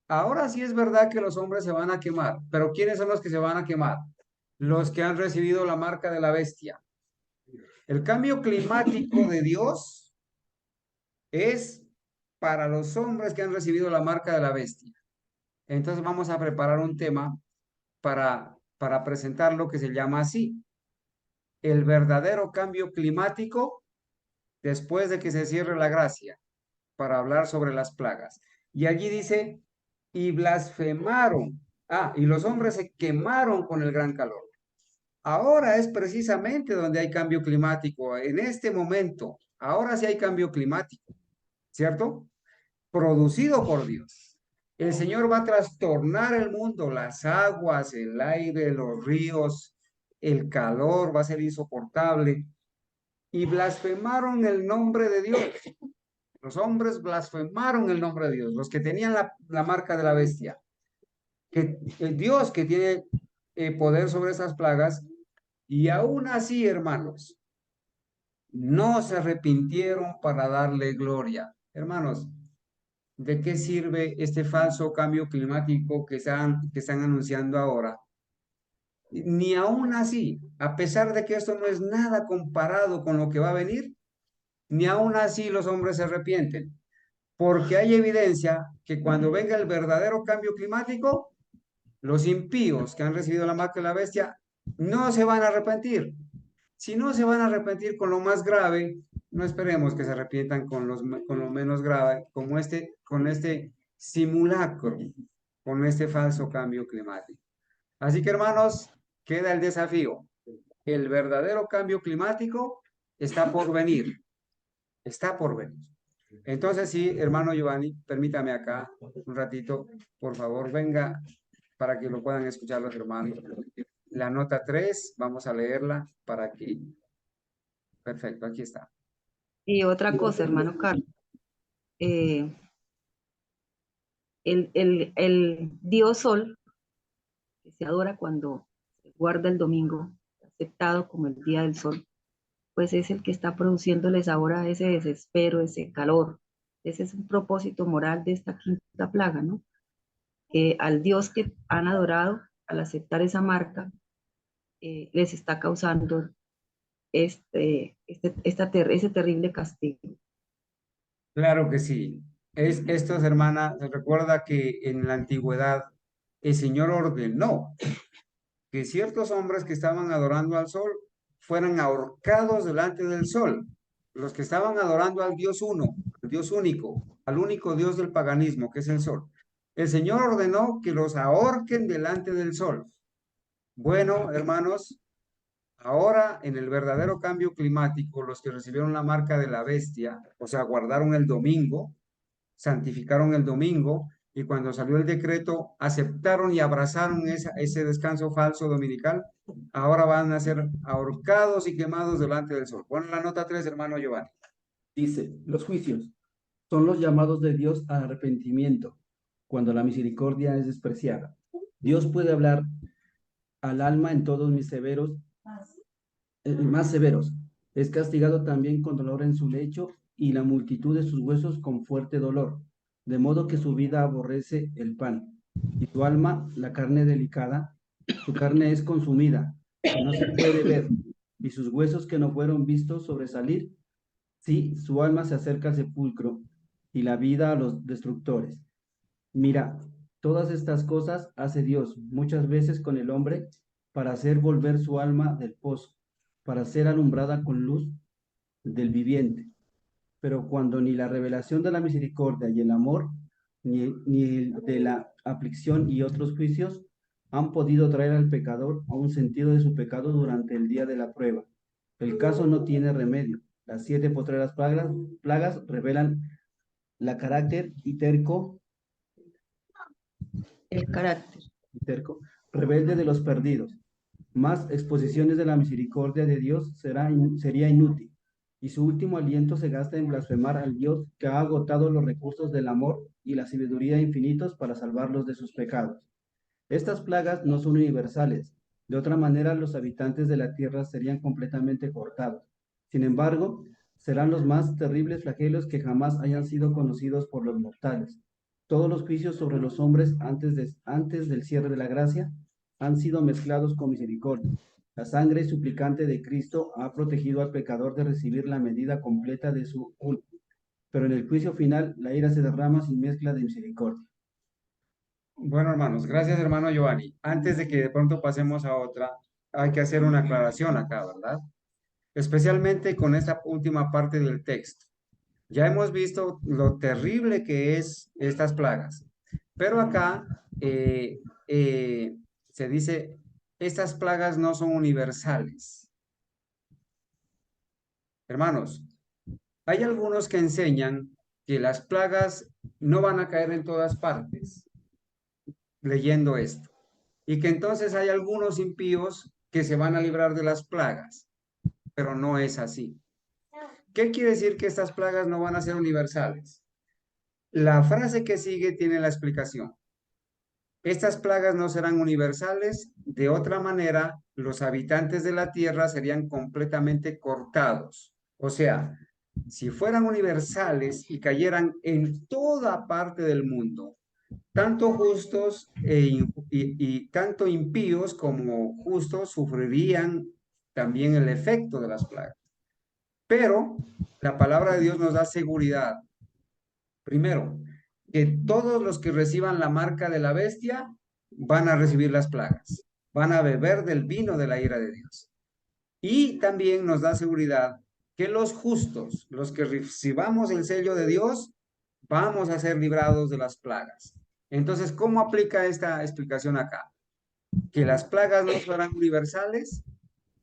Ahora sí es verdad que los hombres se van a quemar, pero ¿quiénes son los que se van a quemar? Los que han recibido la marca de la bestia. El cambio climático de Dios es para los hombres que han recibido la marca de la bestia. Entonces vamos a preparar un tema para presentarlo que se llama así: el verdadero cambio climático después de que se cierre la gracia, para hablar sobre las plagas. Y allí dice, y blasfemaron. Y los hombres se quemaron con el gran calor. Ahora es precisamente donde hay cambio climático, en este momento. Ahora sí hay cambio climático, ¿cierto? Producido por Dios. El Señor va a trastornar el mundo, las aguas, el aire, los ríos, el calor va a ser insoportable. Y blasfemaron el nombre de Dios. Los hombres blasfemaron el nombre de Dios, los que tenían la marca de la bestia. Que el Dios que tiene poder sobre esas plagas, y aún así, hermanos, no se arrepintieron para darle gloria. Hermanos, ¿de qué sirve este falso cambio climático que están anunciando ahora? Ni aún así, a pesar de que esto no es nada comparado con lo que va a venir, ni aún así los hombres se arrepienten. Porque hay evidencia que cuando venga el verdadero cambio climático, los impíos que han recibido la marca de la bestia no se van a arrepentir. Si no se van a arrepentir con lo más grave, no esperemos que se arrepientan con lo menos grave, con este simulacro, con este falso cambio climático. Así que, hermanos, queda el desafío. El verdadero cambio climático está por venir. Está por venir. Entonces, sí, hermano Giovanni, permítame acá un ratito, por favor, venga para que lo puedan escuchar los hermanos. La nota 3, vamos a leerla para que... Perfecto, aquí está. Y otra cosa, hermano Carlos, el Dios Sol, que se adora cuando se guarda el domingo, aceptado como el día del sol, pues es el que está produciéndoles ahora ese desespero, ese calor. Ese es un propósito moral de esta quinta plaga, ¿no? Que al Dios que han adorado, al aceptar esa marca, les está causando ese terrible castigo. Claro que sí. Esto, hermana, se recuerda que en la antigüedad el Señor ordenó que ciertos hombres que estaban adorando al sol fueran ahorcados delante del sol. Los que estaban adorando al Dios uno, al Dios único, al único Dios del paganismo, que es el sol. El Señor ordenó que los ahorquen delante del sol. Bueno, hermanos, ahora en el verdadero cambio climático, los que recibieron la marca de la bestia, o sea, guardaron el domingo, santificaron el domingo, y cuando salió el decreto, aceptaron y abrazaron ese descanso falso dominical, ahora van a ser ahorcados y quemados delante del sol. Pon la nota 3, hermano Giovanni. Dice, los juicios. Son los llamados de Dios al arrepentimiento, cuando la misericordia es despreciada. Dios puede hablar al alma en todos mis más severos. Es castigado también con dolor en su lecho y la multitud de sus huesos con fuerte dolor, de modo que su vida aborrece el pan, y su alma, la carne delicada, su carne es consumida, que no se puede ver, y sus huesos que no fueron vistos sobresalir. Sí, su alma se acerca al sepulcro y la vida a los destructores. Mira, todas estas cosas hace Dios muchas veces con el hombre para hacer volver su alma del pozo, para ser alumbrada con luz del viviente. Pero cuando ni la revelación de la misericordia y el amor, ni el de la aflicción y otros juicios han podido traer al pecador a un sentido de su pecado durante el día de la prueba, el caso no tiene remedio. Las 7 postreras plagas revelan la carácter El carácter. rebelde de los perdidos. Más exposiciones de la misericordia de Dios sería inútil, y su último aliento se gasta en blasfemar al Dios que ha agotado los recursos del amor y la sabiduría infinitos para salvarlos de sus pecados. Estas plagas no son universales. De otra manera, los habitantes de la tierra serían completamente cortados. Sin embargo, serán los más terribles flagelos que jamás hayan sido conocidos por los mortales. Todos los juicios sobre los hombres antes del cierre de la gracia han sido mezclados con misericordia. La sangre suplicante de Cristo ha protegido al pecador de recibir la medida completa de su culpa. Pero en el juicio final, la ira se derrama sin mezcla de misericordia. Bueno, hermanos, gracias, hermano Giovanni. Antes de que de pronto pasemos a otra, hay que hacer una aclaración acá, ¿verdad? Especialmente con esta última parte del texto. Ya hemos visto lo terrible que es estas plagas, pero acá se dice, estas plagas no son universales. Hermanos, hay algunos que enseñan que las plagas no van a caer en todas partes, leyendo esto, y que entonces hay algunos impíos que se van a librar de las plagas, pero no es así. ¿Qué quiere decir que estas plagas no van a ser universales? La frase que sigue tiene la explicación. Estas plagas no serán universales, de otra manera, los habitantes de la tierra serían completamente cortados. O sea, si fueran universales y cayeran en toda parte del mundo, tanto justos y tanto impíos como justos sufrirían también el efecto de las plagas. Pero la palabra de Dios nos da seguridad. Primero, que todos los que reciban la marca de la bestia van a recibir las plagas, van a beber del vino de la ira de Dios. Y también nos da seguridad que los justos, los que recibamos el sello de Dios, vamos a ser librados de las plagas. Entonces, ¿cómo aplica esta explicación acá? Que las plagas no serán universales,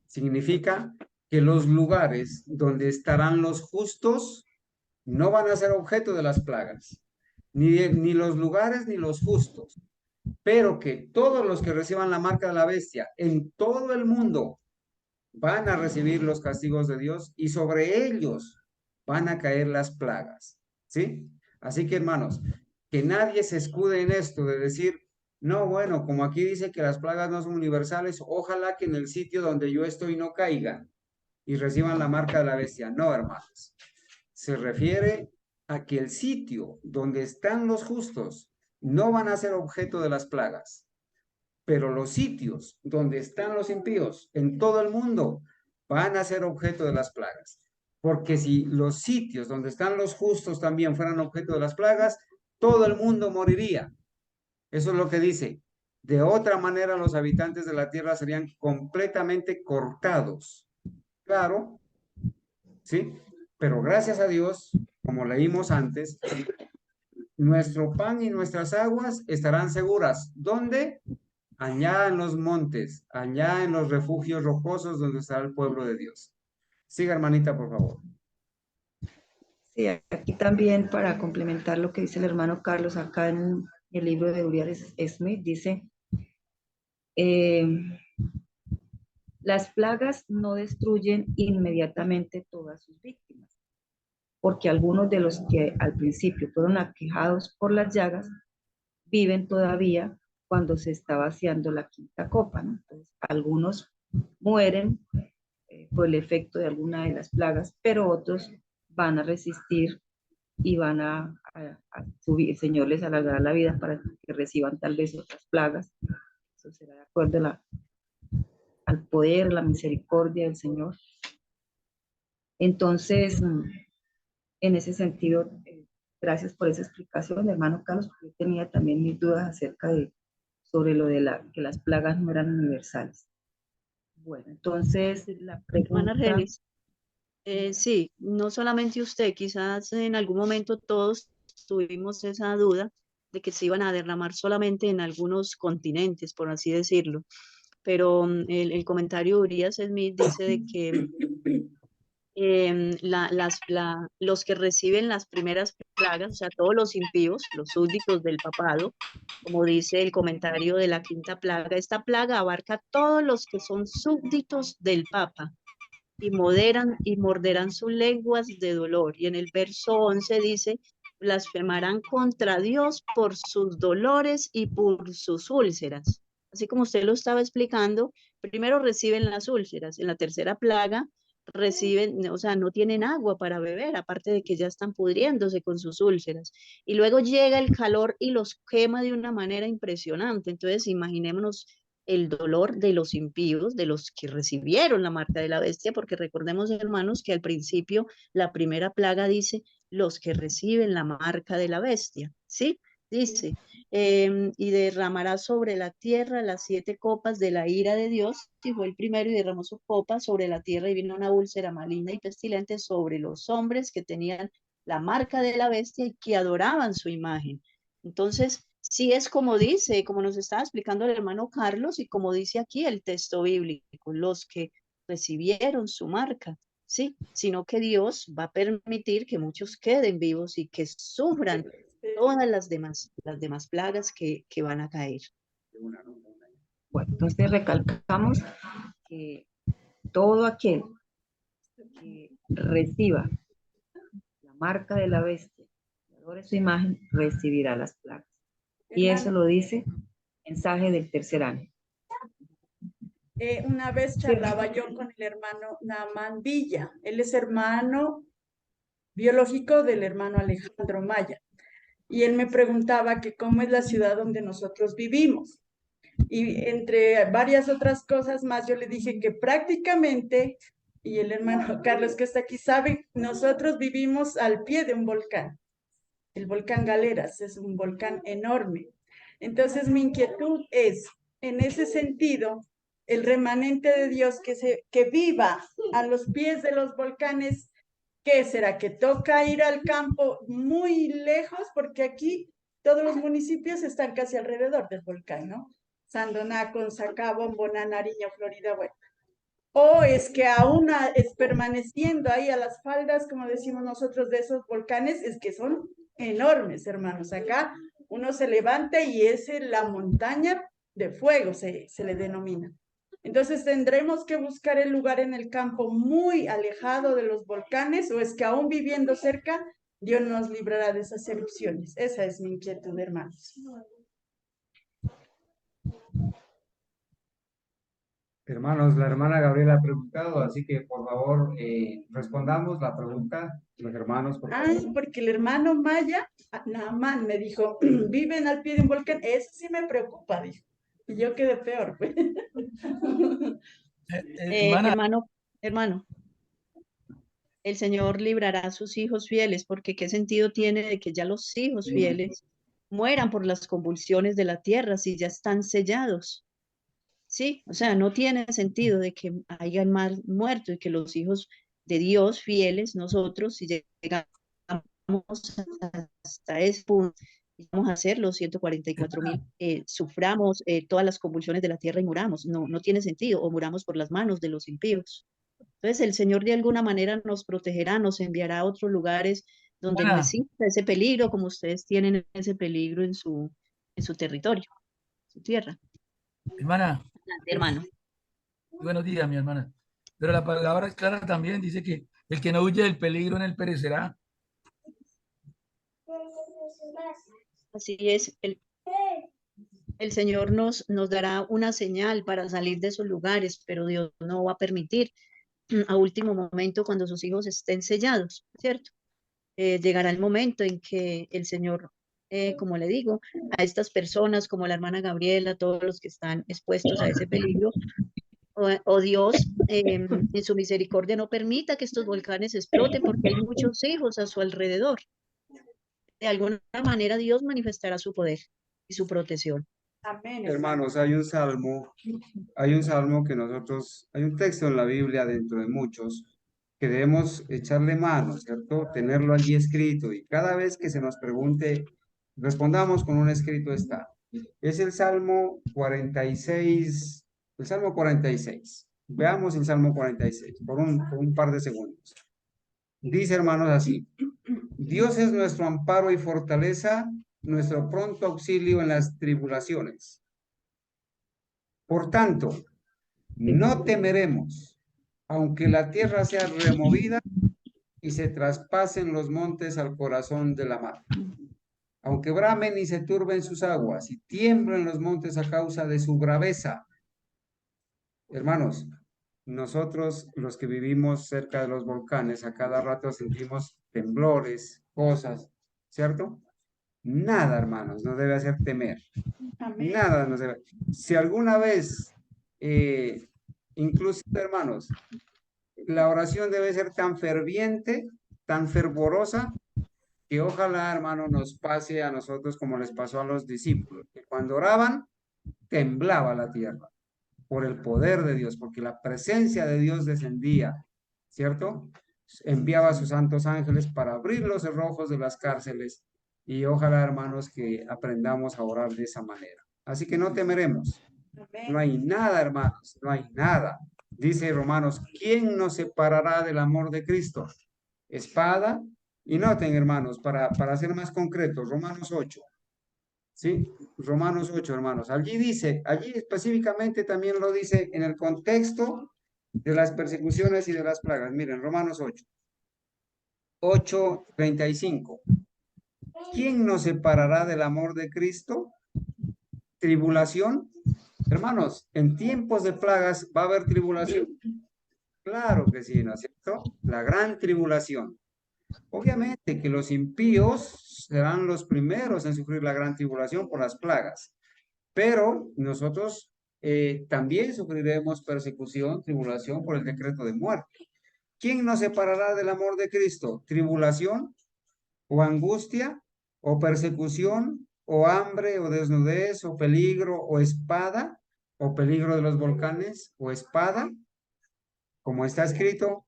significa que los lugares donde estarán los justos no van a ser objeto de las plagas, ni los lugares ni los justos, pero que todos los que reciban la marca de la bestia en todo el mundo van a recibir los castigos de Dios y sobre ellos van a caer las plagas, ¿sí? Así que, hermanos, que nadie se escude en esto de decir, no, bueno, como aquí dice que las plagas no son universales, ojalá que en el sitio donde yo estoy no caigan y reciban la marca de la bestia. No, hermanos. Se refiere a que el sitio donde están los justos no van a ser objeto de las plagas, pero los sitios donde están los impíos en todo el mundo van a ser objeto de las plagas. Porque si los sitios donde están los justos también fueran objeto de las plagas, todo el mundo moriría. Eso es lo que dice. De otra manera, los habitantes de la tierra serían completamente cortados. Claro, ¿sí? Pero gracias a Dios, como leímos antes, nuestro pan y nuestras aguas estarán seguras. ¿Dónde? Allá en los montes, allá en los refugios rocosos donde está el pueblo de Dios. Siga, hermanita, por favor. Sí, aquí también para complementar lo que dice el hermano Carlos, acá en el libro de Uriah Smith, dice, las plagas no destruyen inmediatamente todas sus víctimas. porque algunos de los que al principio fueron aquejados por las llagas viven todavía cuando se está vaciando la quinta copa, ¿no? Entonces, algunos mueren por el efecto de alguna de las plagas, pero otros van a resistir y van a subir. El Señor les alargará la vida para que reciban tal vez otras plagas. Eso será de acuerdo al poder, la misericordia del Señor. Entonces, en ese sentido, gracias por esa explicación, hermano Carlos, porque yo tenía también mis dudas acerca sobre lo de que las plagas no eran universales. Bueno, entonces la Hermana pregunta... Argenis, sí, no solamente usted, quizás en algún momento todos tuvimos esa duda de que se iban a derramar solamente en algunos continentes, por así decirlo. Pero el comentario de Urias Smith dice de que los que reciben las primeras plagas, o sea, todos los impíos, los súbditos del papado, como dice el comentario de la quinta plaga, esta plaga abarca a todos los que son súbditos del papa y morderán sus lenguas de dolor. Y en el verso 11 dice, blasfemarán contra Dios por sus dolores y por sus úlceras. Así como usted lo estaba explicando, primero reciben las úlceras, en la tercera plaga reciben, o sea, no tienen agua para beber, aparte de que ya están pudriéndose con sus úlceras. Y luego llega el calor y los quema de una manera impresionante. Entonces, imaginémonos el dolor de los impíos, de los que recibieron la marca de la bestia, porque recordemos, hermanos, que al principio la primera plaga dice los que reciben la marca de la bestia, ¿sí? Dice, y derramará sobre la tierra las 7 copas de la ira de Dios, y fue el primero y derramó su copa sobre la tierra y vino una úlcera maligna y pestilente sobre los hombres que tenían la marca de la bestia y que adoraban su imagen. Entonces, sí es como dice, como nos estaba explicando el hermano Carlos y como dice aquí el texto bíblico, los que recibieron su marca, ¿sí? Sino que Dios va a permitir que muchos queden vivos y que sufran todas las demás plagas que van a caer. Bueno, entonces recalcamos que todo aquel que reciba la marca de la bestia, que adore su imagen, recibirá las plagas. Y eso lo dice el mensaje del tercer año. Una vez charlaba yo con el hermano Naamán Villa. Él es hermano biológico del hermano Alejandro Maya. Y él me preguntaba que cómo es la ciudad donde nosotros vivimos. Y entre varias otras cosas más, yo le dije que prácticamente, y el hermano Carlos que está aquí sabe, nosotros vivimos al pie de un volcán. El volcán Galeras es un volcán enorme. Entonces mi inquietud es, en ese sentido, el remanente de Dios que viva a los pies de los volcanes, ¿qué será? ¿Que toca ir al campo muy lejos? Porque aquí todos los municipios están casi alrededor del volcán, ¿no? Sandoná, Consacá, Bomboná, Nariño, Florida, bueno. O es que aún es permaneciendo ahí a las faldas, como decimos nosotros, de esos volcanes, es que son enormes, hermanos. Acá uno se levanta y es la montaña de fuego, se le denomina. Entonces, ¿tendremos que buscar el lugar en el campo muy alejado de los volcanes o es que aún viviendo cerca, Dios nos librará de esas erupciones? Esa es mi inquietud, hermanos. Hermanos, la hermana Gabriela ha preguntado, así que por favor respondamos la pregunta, los hermanos, por favor. Ah, porque el hermano Maya, Naamán, me dijo, viven al pie de un volcán. Eso sí me preocupa, dijo. Y yo quedé peor, pues. Hermano, el Señor librará a sus hijos fieles, porque ¿qué sentido tiene de que ya los hijos fieles mueran por las convulsiones de la tierra si ya están sellados? Sí, o sea, no tiene sentido de que hayan muerto y que los hijos de Dios fieles, nosotros, si llegamos hasta ese punto, vamos a hacer los 144,000, suframos todas las convulsiones de la tierra y muramos. No, no tiene sentido, o muramos por las manos de los impíos. Entonces, el Señor de alguna manera nos protegerá, nos enviará a otros lugares donde no exista ese peligro, como ustedes tienen ese peligro en su territorio, su tierra. Hermana. Hermano. Buenos días, mi hermana. Pero la palabra clara también dice que el que no huye del peligro en él perecerá. Así es, el Señor nos dará una señal para salir de esos lugares, pero Dios no va a permitir a último momento cuando sus hijos estén sellados, ¿cierto? Llegará el momento en que el Señor, como le digo, a estas personas como la hermana Gabriela, todos los que están expuestos a ese peligro, o Dios en su misericordia no permita que estos volcanes exploten porque hay muchos hijos a su alrededor. De alguna manera Dios manifestará su poder y su protección. Amén. Hermanos, hay un salmo que nosotros, hay un texto en la Biblia dentro de muchos que debemos echarle mano, ¿cierto? Tenerlo allí escrito y cada vez que se nos pregunte, respondamos con un escrito está. Es el Salmo 46, el Salmo 46. Veamos el Salmo 46 por un par de segundos. Dice, hermanos, así: Dios es nuestro amparo y fortaleza, nuestro pronto auxilio en las tribulaciones. Por tanto, no temeremos, aunque la tierra sea removida y se traspasen los montes al corazón de la mar. Aunque bramen y se turben sus aguas y tiemblen los montes a causa de su braveza. Hermanos, nosotros los que vivimos cerca de los volcanes, a cada rato sentimos temblores, cosas, ¿cierto? Nada, hermanos, nos debe hacer temer. Amén. Nada nos debe. Si alguna vez, incluso, hermanos, la oración debe ser tan ferviente, tan fervorosa, que ojalá, hermano, nos pase a nosotros como les pasó a los discípulos, que cuando oraban, temblaba la tierra por el poder de Dios, porque la presencia de Dios descendía, ¿cierto? Enviaba a sus santos ángeles para abrir los cerrojos de las cárceles y ojalá, hermanos, que aprendamos a orar de esa manera. Así que no temeremos. No hay nada, hermanos, no hay nada. Dice Romanos, ¿quién nos separará del amor de Cristo? Espada. Y noten, hermanos, para ser más concretos, Romanos 8. ¿Sí? Romanos 8, hermanos. Allí dice, allí específicamente también lo dice en el contexto de las persecuciones y de las plagas. Miren, Romanos 8. 8:35. ¿Quién nos separará del amor de Cristo? ¿Tribulación? Hermanos, en tiempos de plagas va a haber tribulación. Claro que sí, ¿no es cierto? La gran tribulación. Obviamente que los impíos serán los primeros en sufrir la gran tribulación por las plagas, pero nosotros también sufriremos persecución, tribulación por el decreto de muerte. ¿Quién nos separará del amor de Cristo? ¿Tribulación o angustia o persecución o hambre o desnudez o peligro o espada o peligro de los volcanes o espada? Como está escrito,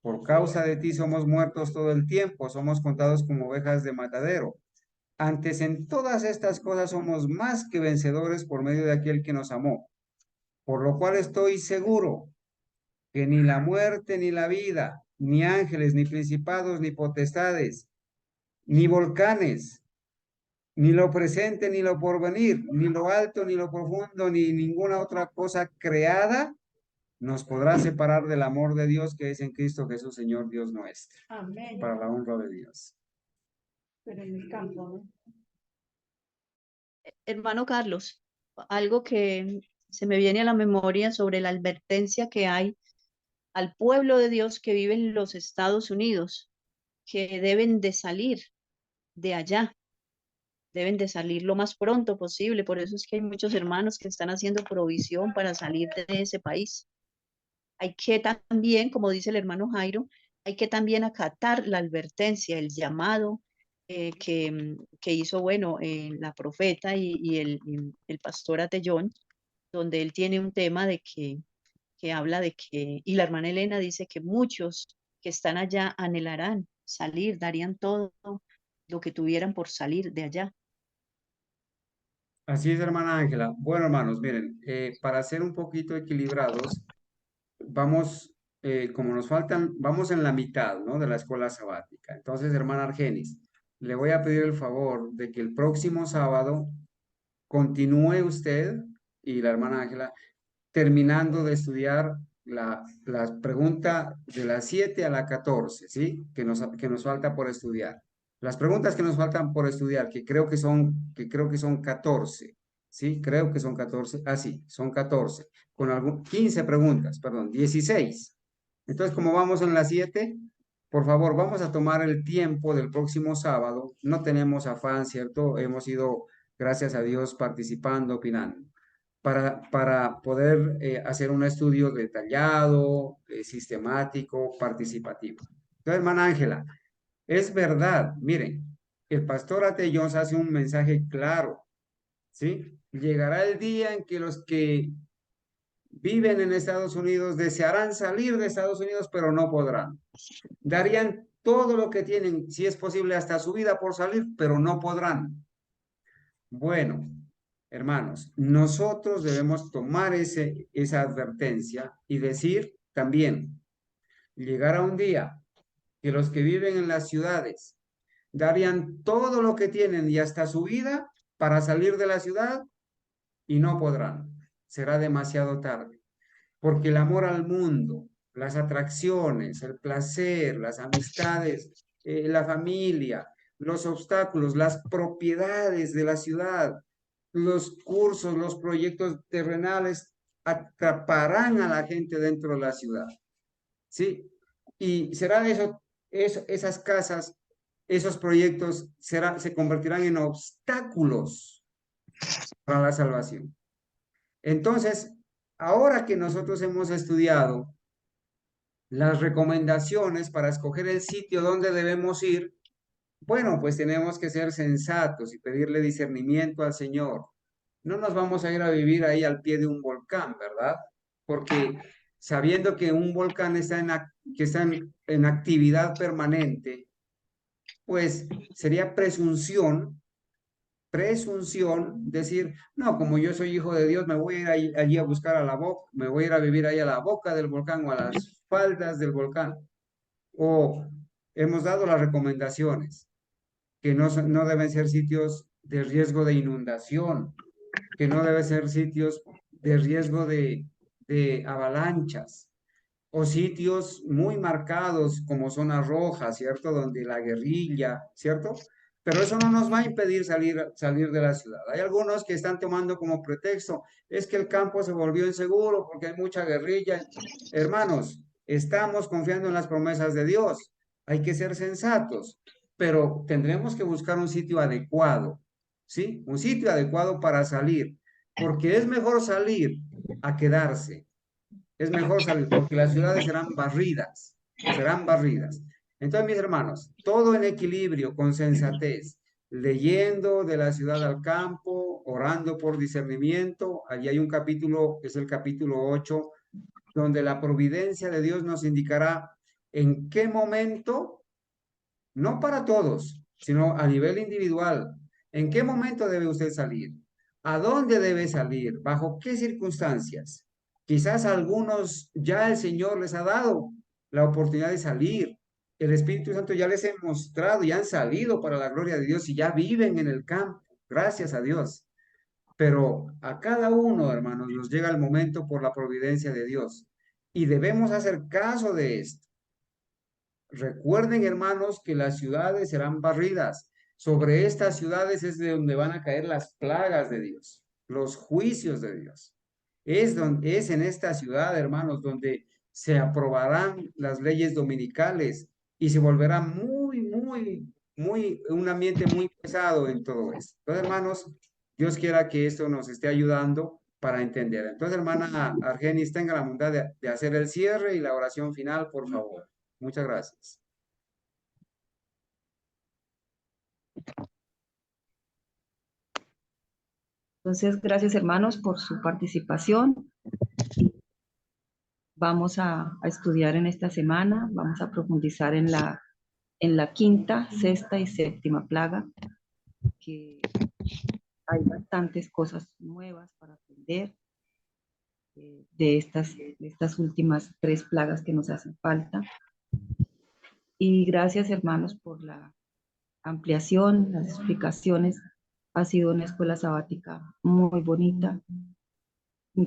por causa de ti somos muertos todo el tiempo, somos contados como ovejas de matadero. Antes en todas estas cosas somos más que vencedores por medio de aquel que nos amó. Por lo cual estoy seguro que ni la muerte ni la vida, ni ángeles, ni principados, ni potestades, ni volcanes, ni lo presente, ni lo porvenir, ni lo alto, ni lo profundo, ni ninguna otra cosa creada nos podrá separar del amor de Dios que es en Cristo Jesús, Señor Dios nuestro. Amén. Para la honra de Dios. Pero en el campo, ¿no? Hermano Carlos, algo que se me viene a la memoria sobre la advertencia que hay al pueblo de Dios que vive en los Estados Unidos, que deben de salir de allá, deben de salir lo más pronto posible. Por eso es que hay muchos hermanos que están haciendo provisión para salir de ese país. Hay que también, como dice el hermano Jairo, hay que también acatar la advertencia, el llamado que hizo, bueno, la profeta y el pastor Atellón, donde él tiene un tema de que habla de que, y la hermana Elena dice que muchos que están allá anhelarán salir, darían todo lo que tuvieran por salir de allá. Así es, hermana Ángela. Bueno, hermanos, miren, para ser un poquito equilibrados, vamos, como nos faltan, vamos en la mitad, ¿no? De la escuela sabática. Entonces, hermana Argenis, le voy a pedir el favor de que el próximo sábado continúe usted y la hermana Ángela terminando de estudiar la pregunta de la 7 a la 14, ¿sí? Que nos falta por estudiar. Las preguntas que nos faltan por estudiar, que creo que son 14, ¿sí? Creo que son 14, sí, son 14, con 15 preguntas, perdón, 16. Entonces, como vamos en las 7, por favor, vamos a tomar el tiempo del próximo sábado. No tenemos afán, ¿cierto? Hemos ido, gracias a Dios, participando, opinando, para poder hacer un estudio detallado, sistemático, participativo. Entonces, hermana Ángela, es verdad, miren, el pastor Atellón hace un mensaje claro, ¿sí? Llegará el día en que los que viven en Estados Unidos desearán salir de Estados Unidos, pero no podrán. Darían todo lo que tienen, si es posible, hasta su vida por salir, pero no podrán. Bueno, hermanos, nosotros debemos tomar esa advertencia y decir también, llegará un día que los que viven en las ciudades darían todo lo que tienen y hasta su vida para salir de la ciudad y no podrán. Será demasiado tarde, porque el amor al mundo, las atracciones, el placer, las amistades, la familia, los obstáculos, las propiedades de la ciudad, los cursos, los proyectos terrenales atraparán a la gente dentro de la ciudad. ¿Sí? Y será esas casas, esos proyectos se convertirán en obstáculos para la salvación. Entonces, ahora que nosotros hemos estudiado las recomendaciones para escoger el sitio donde debemos ir, bueno, pues tenemos que ser sensatos y pedirle discernimiento al Señor. No nos vamos a ir a vivir ahí al pie de un volcán, ¿verdad? Porque sabiendo que un volcán está en actividad permanente, pues sería presunción decir, no, como yo soy hijo de Dios, me voy a ir allí a buscar a la boca, me voy a ir a vivir ahí a la boca del volcán o a las faldas del volcán. O hemos dado las recomendaciones, que no deben ser sitios de riesgo de inundación, que no deben ser sitios de riesgo de avalanchas, o sitios muy marcados como zonas rojas, ¿cierto? Donde la guerrilla, ¿cierto? Pero eso no nos va a impedir salir de la ciudad. Hay algunos que están tomando como pretexto, es que el campo se volvió inseguro porque hay mucha guerrilla. Hermanos, estamos confiando en las promesas de Dios. Hay que ser sensatos, pero tendremos que buscar un sitio adecuado, ¿sí? Un sitio adecuado para salir, porque es mejor salir a quedarse. Es mejor salir porque las ciudades serán barridas, serán barridas. Entonces, mis hermanos, todo en equilibrio, con sensatez, leyendo de la ciudad al campo, orando por discernimiento. Allí hay un capítulo, es el capítulo 8, donde la providencia de Dios nos indicará en qué momento, no para todos, sino a nivel individual, en qué momento debe usted salir, a dónde debe salir, bajo qué circunstancias. Quizás a algunos ya el Señor les ha dado la oportunidad de salir. El Espíritu Santo ya les ha mostrado y han salido para la gloria de Dios y ya viven en el campo. Gracias a Dios. Pero a cada uno, hermanos, nos llega el momento por la providencia de Dios y debemos hacer caso de esto. Recuerden, hermanos, que las ciudades serán barridas. Sobre estas ciudades es de donde van a caer las plagas de Dios, los juicios de Dios. Es en esta ciudad, hermanos, donde se aprobarán las leyes dominicales y se volverá un ambiente muy pesado en todo esto. Entonces, hermanos, Dios quiera que esto nos esté ayudando para entender. Entonces, hermana Argenis, tenga la bondad de hacer el cierre y la oración final, por favor. Muchas gracias. Entonces, gracias hermanos por su participación. Vamos a estudiar en esta semana, vamos a profundizar en la quinta, sexta y séptima plaga, que hay bastantes cosas nuevas para aprender de estas últimas 3 plagas que nos hacen falta. Y gracias hermanos por la ampliación, las explicaciones. Ha sido una escuela sabática muy bonita.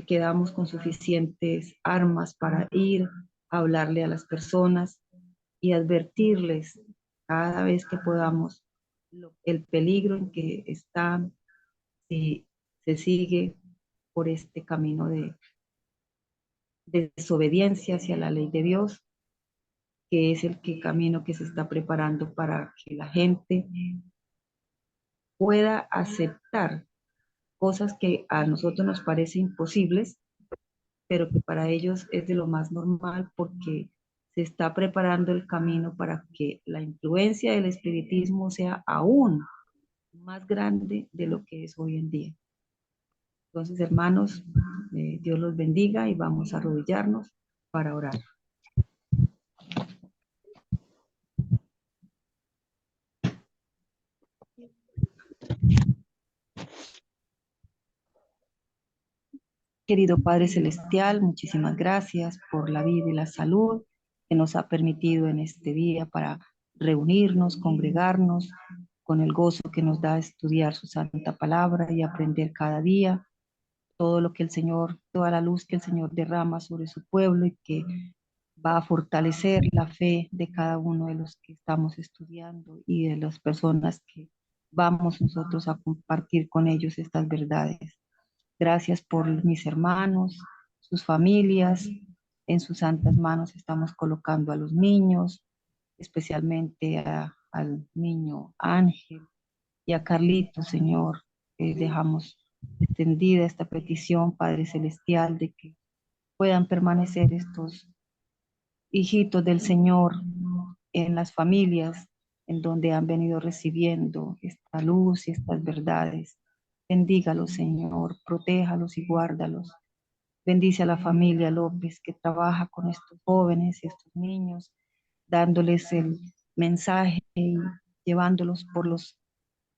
Quedamos con suficientes armas para ir a hablarle a las personas y advertirles cada vez que podamos, el peligro en que están, si se sigue por este camino de desobediencia hacia la ley de Dios, que es el camino que se está preparando para que la gente pueda aceptar cosas que a nosotros nos parecen imposibles, pero que para ellos es de lo más normal, porque se está preparando el camino para que la influencia del espiritismo sea aún más grande de lo que es hoy en día. Entonces, hermanos, Dios los bendiga y vamos a arrodillarnos para orar. Querido Padre Celestial, muchísimas gracias por la vida y la salud que nos ha permitido en este día para reunirnos, congregarnos, con el gozo que nos da estudiar su santa palabra y aprender cada día todo lo que el Señor, toda la luz que el Señor derrama sobre su pueblo y que va a fortalecer la fe de cada uno de los que estamos estudiando y de las personas que vamos nosotros a compartir con ellos estas verdades. Gracias por mis hermanos, sus familias. En sus santas manos estamos colocando a los niños, especialmente al niño Ángel y a Carlito, Señor. Dejamos extendida esta petición, Padre Celestial, de que puedan permanecer estos hijitos del Señor en las familias en donde han venido recibiendo esta luz y estas verdades. Bendígalos, Señor, protéjalos y guárdalos. Bendice a la familia López que trabaja con estos jóvenes y estos niños, dándoles el mensaje y llevándolos por los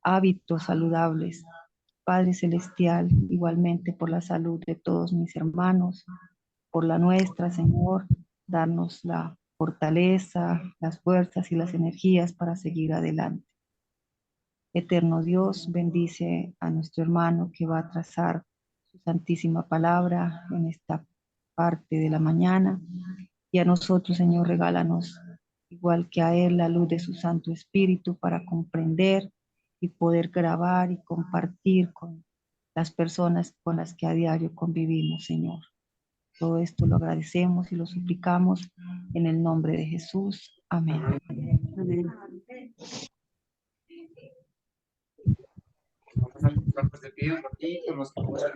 hábitos saludables. Padre Celestial, igualmente por la salud de todos mis hermanos, por la nuestra, Señor, darnos la fortaleza, las fuerzas y las energías para seguir adelante. Eterno Dios, bendice a nuestro hermano que va a trazar su santísima palabra en esta parte de la mañana. Y a nosotros, Señor, regálanos, igual que a él, la luz de su Santo Espíritu para comprender y poder grabar y compartir con las personas con las que a diario convivimos, Señor. Todo esto lo agradecemos y lo suplicamos en el nombre de Jesús. Amén. Amén. Vamos a colocarnos de pie un ratito, los que puedan.